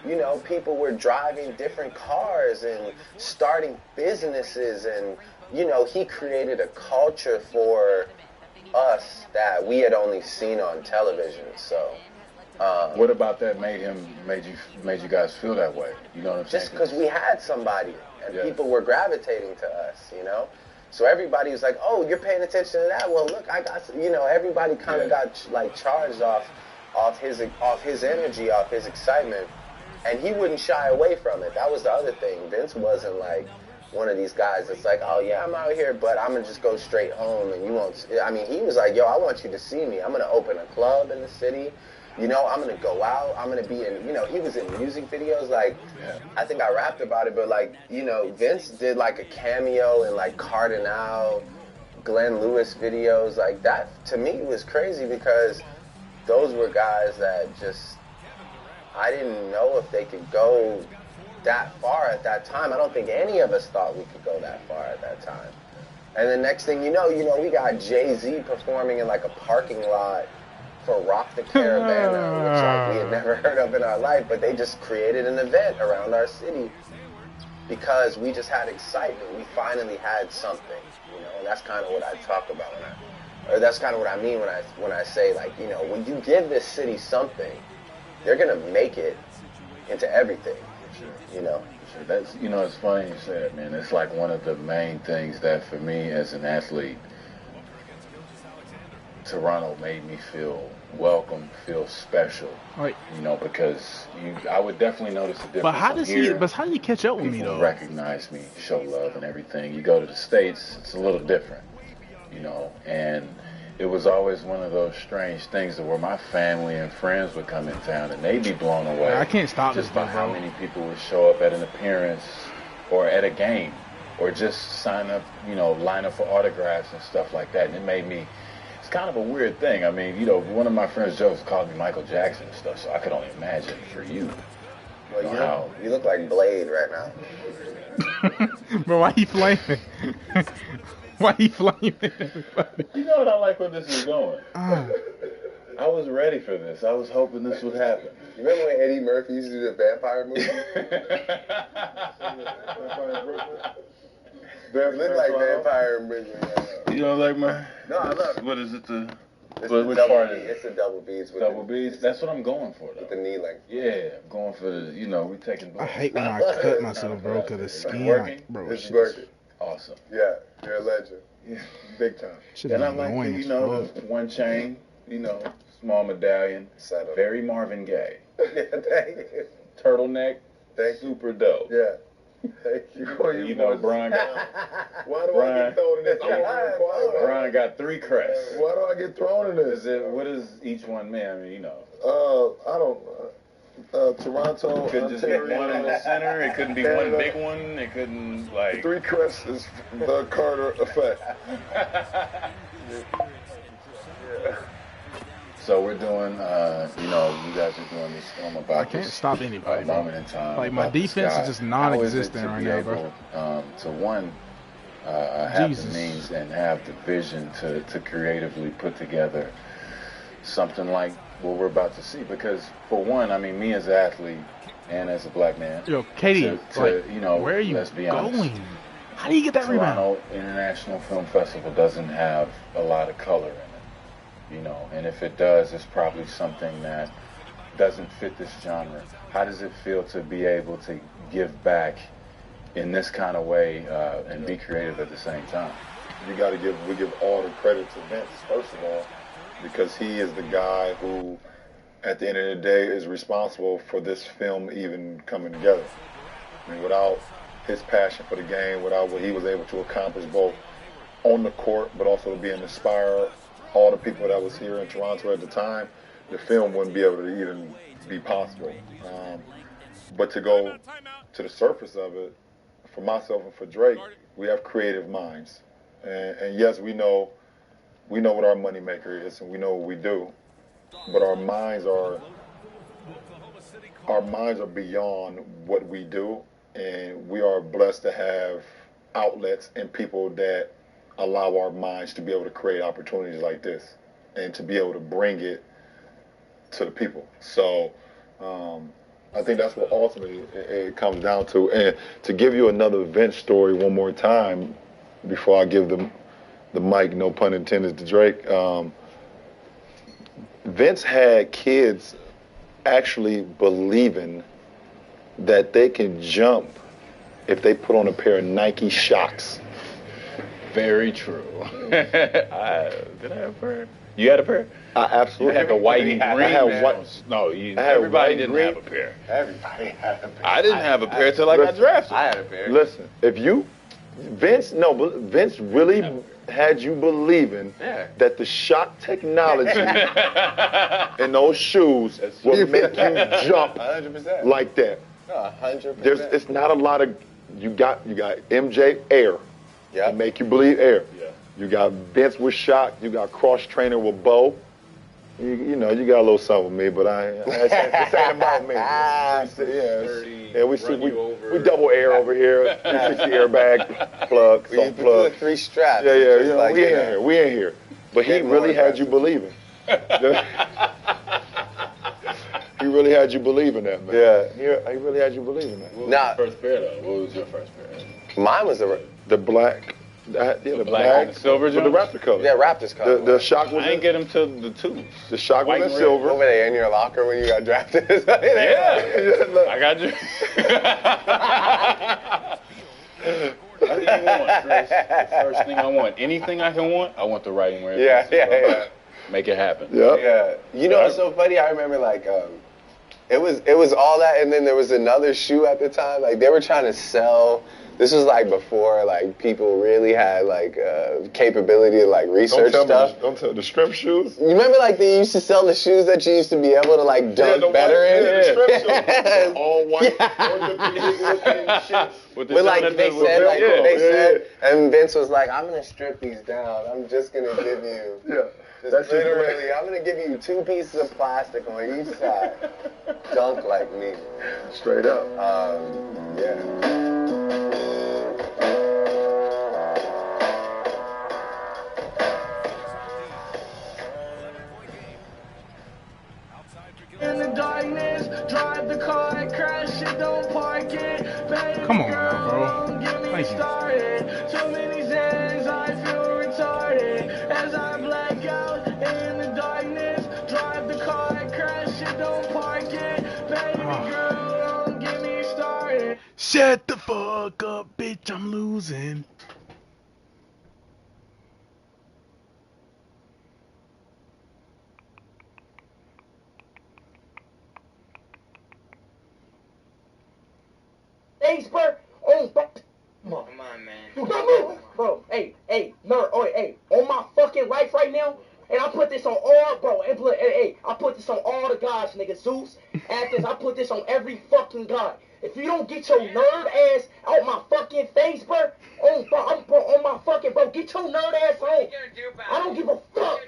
You know, people were driving different cars and starting businesses, and, you know, he created a culture for us that we had only seen on television. So what about that made you guys feel that way? You know what I'm saying? Just because we had somebody and people were gravitating to us, you know? So everybody was like, oh, you're paying attention to that? Well, look, I got, you know, everybody kind of got like charged off his energy, off his excitement, and he wouldn't shy away from it. That was the other thing. Vince wasn't like one of these guys that's like, oh yeah, I'm out here, but I'm gonna just go straight home and you won't. I mean, he was like, yo, I want you to see me. I'm gonna open a club in the city. You know, I'm going to go out. I'm going to be in, you know, he was in music videos. Like, I think I rapped about it, but like, you know, Vince did like a cameo in like Cardinal, Glenn Lewis videos. Like that to me was crazy because those were guys that just, I didn't know if they could go that far at that time. I don't think any of us thought we could go that far at that time. And the next thing you know, we got Jay-Z performing in like a parking lot for Rock the Caravan, which like we had never heard of in our life, but they just created an event around our city because we just had excitement. We finally had something, you know, and that's kind of what I talk about that's kind of what I mean when I say, like, you know, when you give this city something, they're gonna make it into everything, you know. Sure. That's, you know, it's funny you say that, man. It's like one of the main things that for me as an athlete, Toronto made me feel welcome, feel special. Right. You know, because I would definitely notice a difference. But how do you catch up with me though? People recognize me, show love and everything. You go to the States, it's a little different, you know. And it was always one of those strange things where my family and friends would come in town and they'd be blown away. I can't stop just this by how many people would show up at an appearance or at a game or just sign up, you know, line up for autographs and stuff like that. And it made me. Kind of a weird thing. I mean, you know, one of my friends jokes called me Michael Jackson and stuff, so I could only imagine for you. Well, you look like Blade right now. Bro, why he flaming? Why he flaming everybody? You know what I like where this is going? I was ready for this. I was hoping this would happen. You remember when Eddie Murphy used to do the vampire movie? You look like Vampire in Brooklyn right now. You don't like my... No, I love it. What is it? Which part is it? It's the double B's. Double B's? That's what I'm going for, though. With the knee length. Yeah, I'm going for the, you know, we taking... I hate when I cut myself, bro, because the skin... Working? Bro, it's working. Awesome. Yeah, you're a legend. Yeah. Big time. And I like the, you know, the one chain, you know, small medallion. Settle. Very Marvin Gaye. Yeah, thank you. Turtleneck. Super dope. Yeah. Thank you. You know, Brian got... Why do I get thrown in this? Brian got 3 crests. Why do I get thrown in this? What is each one mean? I mean, you know. I don't... Toronto, it could just be one in the center. It couldn't be one big one. It couldn't, like... 3 crests is the Carter effect. So we're doing, you guys are doing this film about I can't stop anybody, bro. moment in time. Like, my defense is just non-existent right now, bro. To one, have the means and have the vision to creatively put together something like what we're about to see. Because for one, I mean, me as an athlete and as a black man, yo, Katie, where are you let's be going? honest, How do you get that Toronto rebound? International Film Festival doesn't have a lot of color in it, and if it does, it's probably something that doesn't fit this genre. How does it feel to be able to give back in this kind of way and be creative at the same time? We give all the credit to Vince, first of all, because he is the guy who, at the end of the day, is responsible for this film even coming together. I mean, without his passion for the game, without what he was able to accomplish both on the court, but also to be an inspire all the people that was here in Toronto at the time, the film wouldn't be able to even be possible. But to go to the surface of it, for myself and for Drake, we have creative minds. And yes, we know what our moneymaker is and we know what we do, but our minds are beyond what we do, and we are blessed to have outlets and people that allow our minds to be able to create opportunities like this and to be able to bring it to the people. So I think that's what ultimately it comes down to. And to give you another Vince story one more time before I give the mic, no pun intended, to Drake, Vince had kids actually believing that they can jump if they put on a pair of Nike Shocks. Very true. Did I have a pair? You had a pair? I absolutely You had the white and green. I had white. No, Everybody didn't have a pair. Everybody had a pair. I didn't have a pair till I got drafted. I had a pair. Listen, Vince really had you believing that the shock technology in those shoes will make you jump 100%. like that. No, 100%. It's not a lot of you got MJ Air. Yeah. Make you believe Air. Yeah. You got Vince with shock. You got cross trainer with Bo. You got a little something with me, but this ain't about me. We double air over here. 360 airbag plug. We put 3 straps. Yeah. We ain't here. But he really had you believing. He really had you believing that, man. Yeah, he really had you believing that. What was your first pair, though? What was your first pair? Mine was the black. The black and silver with the Raptor color. Yeah, Raptors color. The shock was. I didn't get them to the twos. The shock was in Were silver. they in your locker when you got drafted? Yeah. I got you. What do you want, Chris? The first thing I want. Anything I can want, I want the writing where Yeah. Make it happen. Yep. Yeah. You know what's so funny? I remember it was all that, and then there was another shoe at the time. Like, they were trying to sell. This was before people really had capability to research stuff. Don't tell the strip shoes. You remember they used to sell the shoes that you used to be able to dunk better in? The strip shoes. All white. But they said, and Vince was like, I'm gonna strip these down. I'm just gonna give you literally, I'm gonna give you 2 pieces of plastic on each side. Dunk like me. Straight up. Yeah. In the darkness, drive the car and crash it, don't park it. Baby Come on girl, now, bro. don't get me Thank you. started. Too many Zans, I feel retarded. As I black out in the darkness, drive the car and crash it, don't park it. Baby girl, don't get me started. Shut the fuck up, bitch. I'm losing. Facebook on Come on, man. You got me, bro. Hey, on my fucking life right now, and I put this on all, bro. And look, I put this on all the gods, nigga. Zeus, Athens. I put this on every fucking god. If you don't get your nerd ass out my fucking face, bro, on my fucking, bro, get your nerd ass on. I don't give a fuck.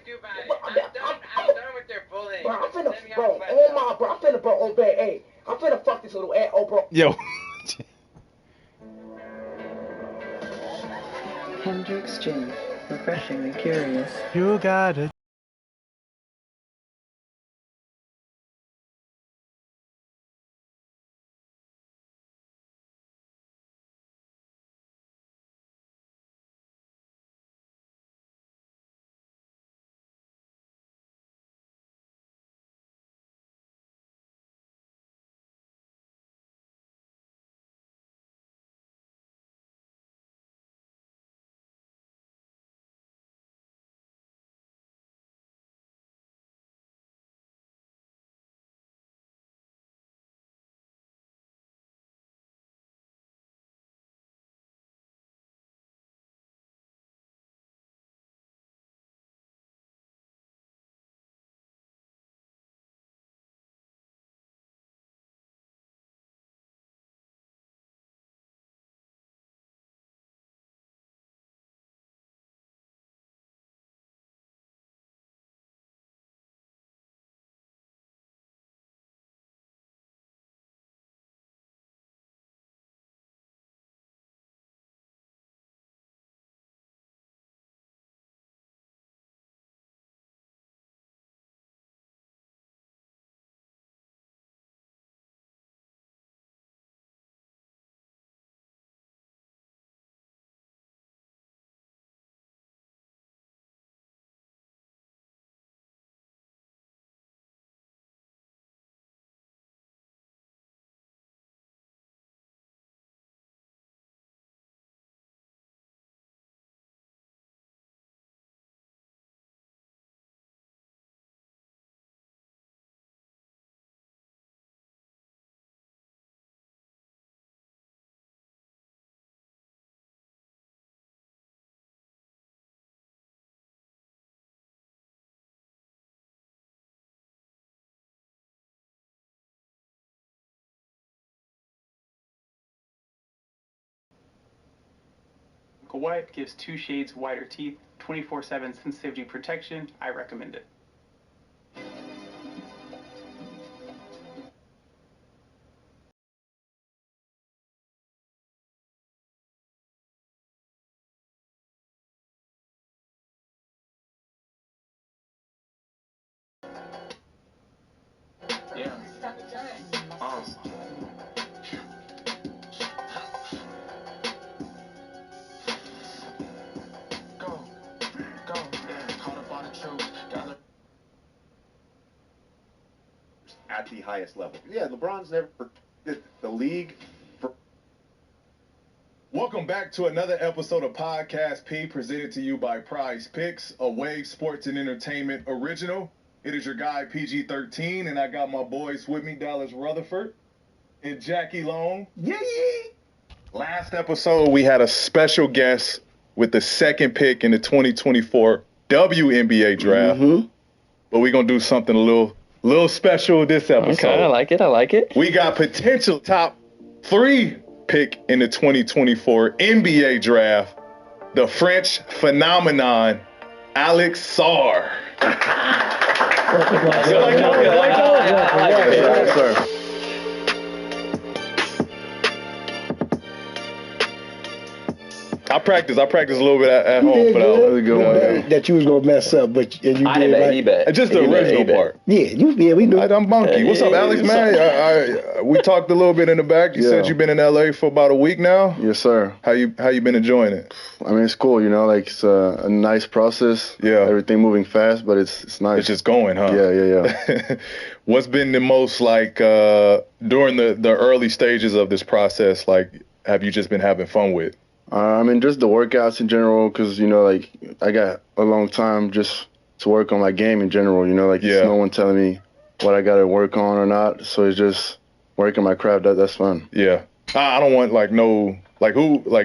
I'm done with their bullshit. Yo. Hendrix Gin. Refreshingly curious. You got it. White gives 2 shades whiter teeth, 24/7 sensitivity protection. I recommend it. Yeah. At the highest level. Yeah, LeBron's never the league. Welcome back to another episode of Podcast P, presented to you by Prize Picks, a Wave Sports and Entertainment original. It is your guy PG-13, and I got my boys with me, Dallas Rutherford and Jackie Long. Yeah. Last episode, we had a special guest with the second pick in the 2024 WNBA draft. Mm-hmm. But we're going to do something a little special this episode. Okay, I like it. We got potential top 3 pick in the 2024 NBA draft, the French phenomenon, Alex Sarr. I practiced a little bit at home, but that was a good one. That you was gonna mess up, but you did right. Just the original part. Yeah, we knew. I'm bunky. What's up, Alex, man? We talked a little bit in the back. You said you've been in LA for about a week now. Yes, sir. How you been enjoying it? I mean, it's cool. Like it's a nice process. Yeah. Everything moving fast, but it's nice. It's just going, huh? Yeah. What's been the most during the early stages of this process? Have you just been having fun with? I mean, just the workouts in general, because, I got a long time just to work on my game in general, there's no one telling me what I got to work on or not. So it's just working my craft. That's fun. Yeah. I don't want,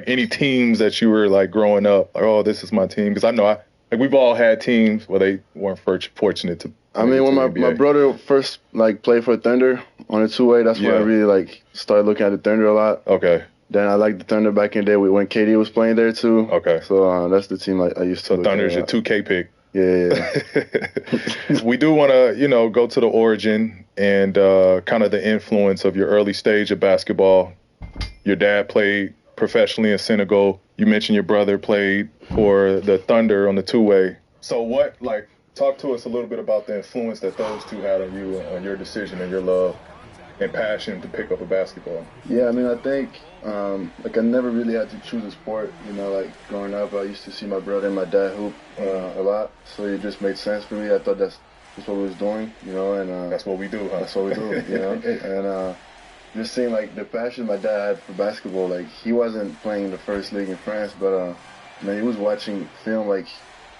any teams that you were, growing up, this is my team. Because I know, we've all had teams where they weren't fortunate to. I mean, when my brother first, played for Thunder on a two-way, that's when I really, started looking at the Thunder a lot. Okay. Then I liked the Thunder back in the day when KD was playing there too. Okay. So that's the team I used to. So Thunder's your 2K pick. Yeah. We do want to, go to the origin. and kind of the influence of your early stage of basketball. Your dad played professionally in Senegal. You mentioned your brother played for the Thunder on the two-way. So talk to us a little bit about the influence that those two had on you, on your decision and your love and passion to pick up a basketball. Yeah, I mean, I think, I never really had to choose a sport. Growing up, I used to see my brother and my dad hoop a lot, so it just made sense for me. I thought that's what we was doing, and that's what we do, huh? That's what we do, and just seeing the passion my dad had for basketball. He wasn't playing in the first league in France, but he was watching film.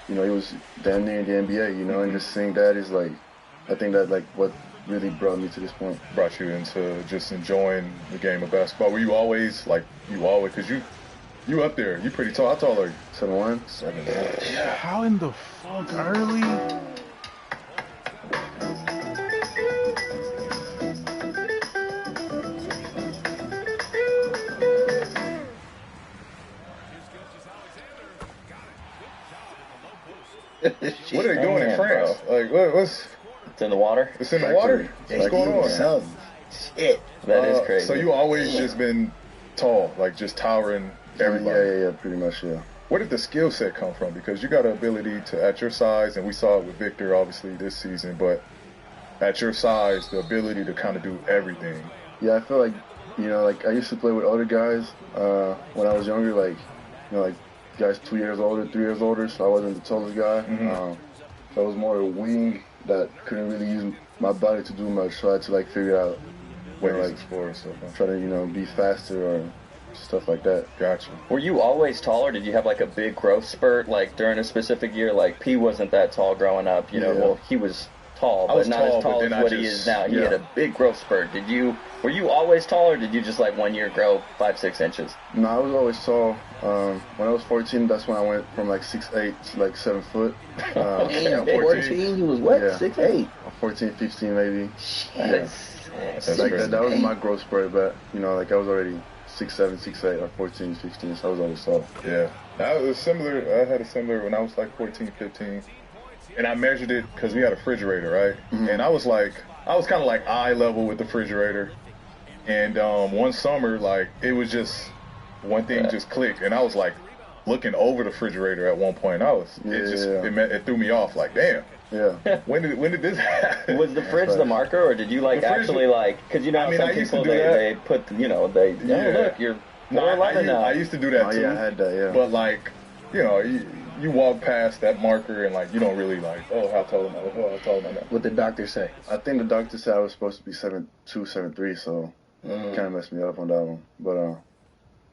He was damn near in the NBA, and just seeing that is I think that what really brought me to this point. Brought you into just enjoying the game of basketball. Were you always because you up there, you pretty tall. How tall are you? 7'1". 7'1". Yeah, how in the fuck early? What are they doing in France? What's? It's in the water. It's in the water. What's going on? Shit. That is crazy. So you always just been tall, just towering everybody. Yeah, pretty much, yeah. Where did the skill set come from? Because you got an ability to, at your size, and we saw it with Victor obviously this season, but at your size, the ability to kind of do everything. Yeah, I feel I used to play with other guys when I was younger, guys 2 years older, 3 years older, so I wasn't the tallest guy. So I was more a wing that couldn't really use my body to do much, so I had to figure out ways to score and stuff. Try to be faster or stuff like that. Gotcha. Were you always taller? Did you have a big growth spurt during a specific year? P wasn't that tall growing up, well, he was tall, but not as tall as what he is now. He had a big growth spurt. Were you always tall, or did you just 1 year grow 5-6 inches? No, I was always tall. When I was 14, that's when I went from 6'8" to 7 foot. Damn, 14, you was what? Yeah. 6'8"? 14, 15 maybe. That's that was my growth spurt, but I was already 6'7", 6'8", or 14, 15, so I was always tall. Yeah, that was similar. I had a similar when I was 14, 15. And I measured it because we had a refrigerator, right? Mm-hmm. And I was kind of eye level with the refrigerator. And one summer, it was just one thing just clicked, and I was looking over the refrigerator at one point. It threw me off. Damn. Yeah. When did this happen? Was the fridge the marker, or did you actually because some people they put look, you're 4'11" now. I used to do that too. Yeah, I had that. Yeah. But you walk past that marker and you don't really how tall am I? How tall am I now? What did the doctor say? I think the doctor said I was supposed to be 7'2", 7'3", so kind of messed me up on that one. But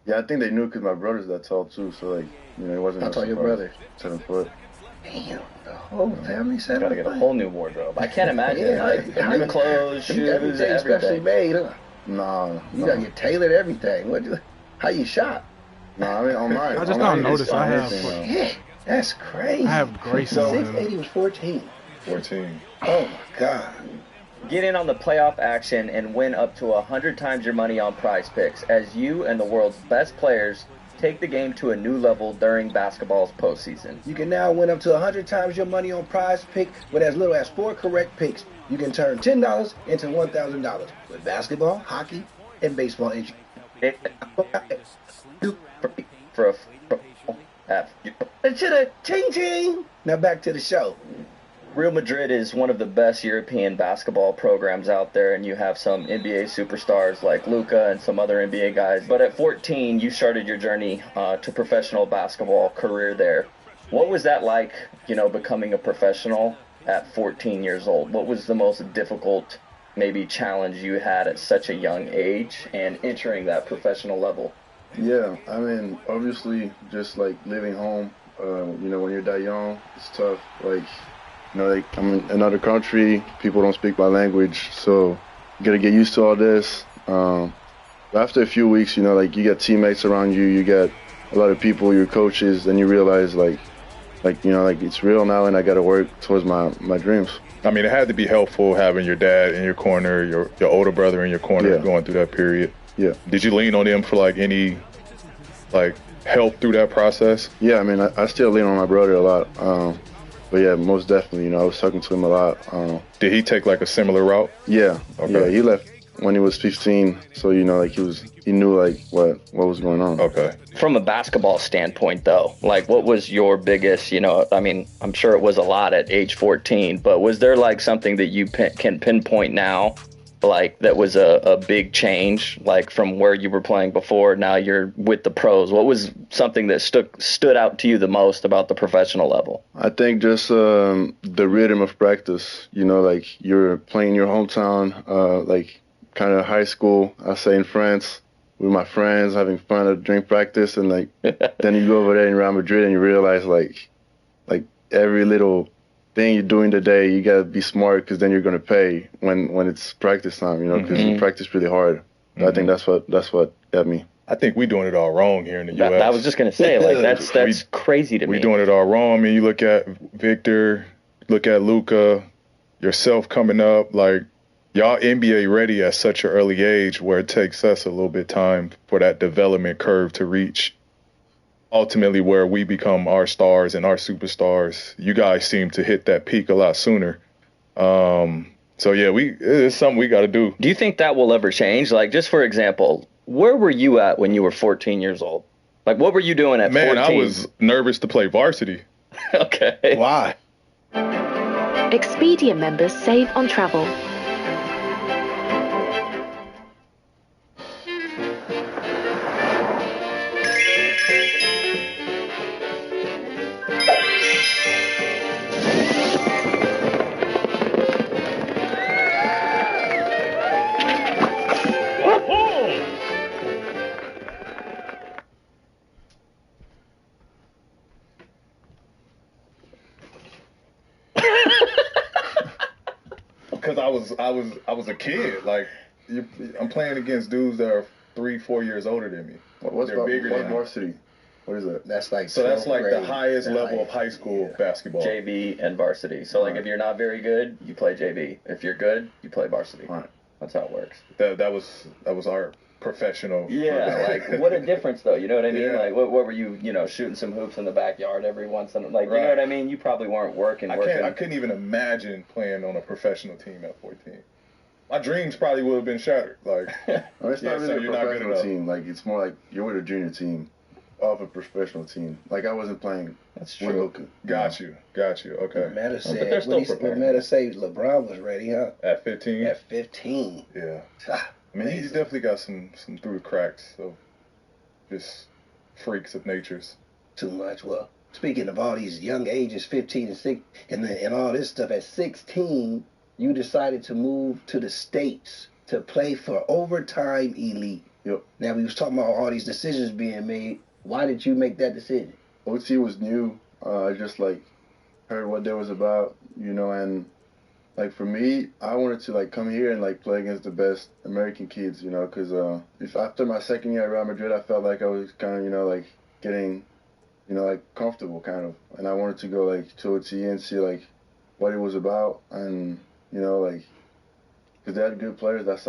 yeah, I think they knew because my brother's that tall too, so it wasn't. How tall your brother? 7 foot. Damn, the whole family 7 foot. Gotta get a whole new wardrobe. I can't imagine new clothes, shoes, everything specially made, huh? No, you gotta get tailored everything. How you shot? No, I mean on mine. I just now noticed I have. Shit, that's crazy. I have grace. So 6'8" was 14. 14. Oh my God. Get in on the playoff action and win up to 100 times your money on Prize Picks as you and the world's best players take the game to a new level during basketball's postseason. You can now win up to 100 times your money on Prize Pick with as little as 4 correct picks. You can turn $10 into $1,000 with basketball, hockey, and baseball entry. Ching ching. Now back to the show. Real Madrid is one of the best European basketball programs out there, and you have some NBA superstars like Luka and some other NBA guys. But at 14, you started your journey to professional basketball career there. What was that like, becoming a professional at 14 years old? What was the most difficult, maybe, challenge you had at such a young age and entering that professional level? Yeah, I mean, obviously, just living home, when you're that young, it's tough. I'm in another country, people don't speak my language, so you gotta get used to all this. After a few weeks, you get teammates around you, you get a lot of people, your coaches, then you realize, it's real now and I gotta work towards my dreams. I mean, it had to be helpful having your dad in your corner, your older brother in your corner going through that period. Yeah. Did you lean on them for any help through that process? Yeah, I mean, I still lean on my brother a lot. But yeah, most definitely, you know, I was talking to him a lot. Did he take like a similar route? Yeah, Okay. yeah, he left when he was 15, so you know, like he knew like what was going on. Okay. From a basketball standpoint, though, like what was your biggest, you know, I mean, I'm sure it was a lot at age 14, but was there like something that you can pinpoint now, like that was a big change, like from where you were playing before, now you're with the pros? What was something that stood out to you the most about the professional level? I think just the rhythm of practice, you know, like you're playing your hometown, like kind of high school, I say in France, with my friends, having fun during practice, and like then you go over there in Real Madrid and you realize like every little thing you're doing today, you gotta be smart because then you're gonna pay when it's practice time, you know, because you practice really hard. I think that's what got me. I think we're doing it all wrong here in the U.S. I was just gonna say, like that's crazy to me. We're doing it all wrong. I mean, you look at Victor, look at Luka, yourself coming up, like. Y'all NBA ready at such an early age where it takes us a little bit time for that development curve to reach ultimately where we become our stars and our superstars. You guys seem to hit that peak a lot sooner. So yeah, it's something we got to do. Do you think that will ever change? Like, just for example, where were you at when you were 14 years old? Like, what were you doing at 14? Man, I was nervous to play varsity. Okay. Why? Expedia members save on travel. Because I was a kid. Like I'm playing against dudes that are 3-4 years older than me. They're bigger than varsity? What is that? That's like that's like the highest level of high school basketball. JV and varsity. So like if you're not very good, you play JV. If you're good, you play varsity. All right. That's how it works. That was our professional. Yeah, like what a difference though. You know what I mean? Yeah. Like what were you, shooting some hoops in the backyard every once in like, you know what I mean? You probably weren't working. I couldn't even imagine playing on a professional team at 14. My dreams probably would have been shattered. Like, no, it's not really a professional team. Like, it's more like you're with a junior team of a professional team. Like, I wasn't playing. That's with Luka. Got you. Okay. Meta said, but they're still prepared. Meta said LeBron was ready, huh? At 15? At 15. Yeah. I mean, he's definitely got some through the cracks of just freaks of natures. Too much. Well, speaking of all these young ages, 15 and 6, and all this stuff, at 16, you decided to move to the States to play for Overtime Elite. Yep. Now, we was talking about all these decisions being made. Why did you make that decision? OT was new. I just, heard what that was about, and, for me, I wanted to, come here and, play against the best American kids, because after my second year at Real Madrid, I felt like I was kind of, getting, comfortable, kind of. And I wanted to go, to OT and see, what it was about and, because they had good players. That's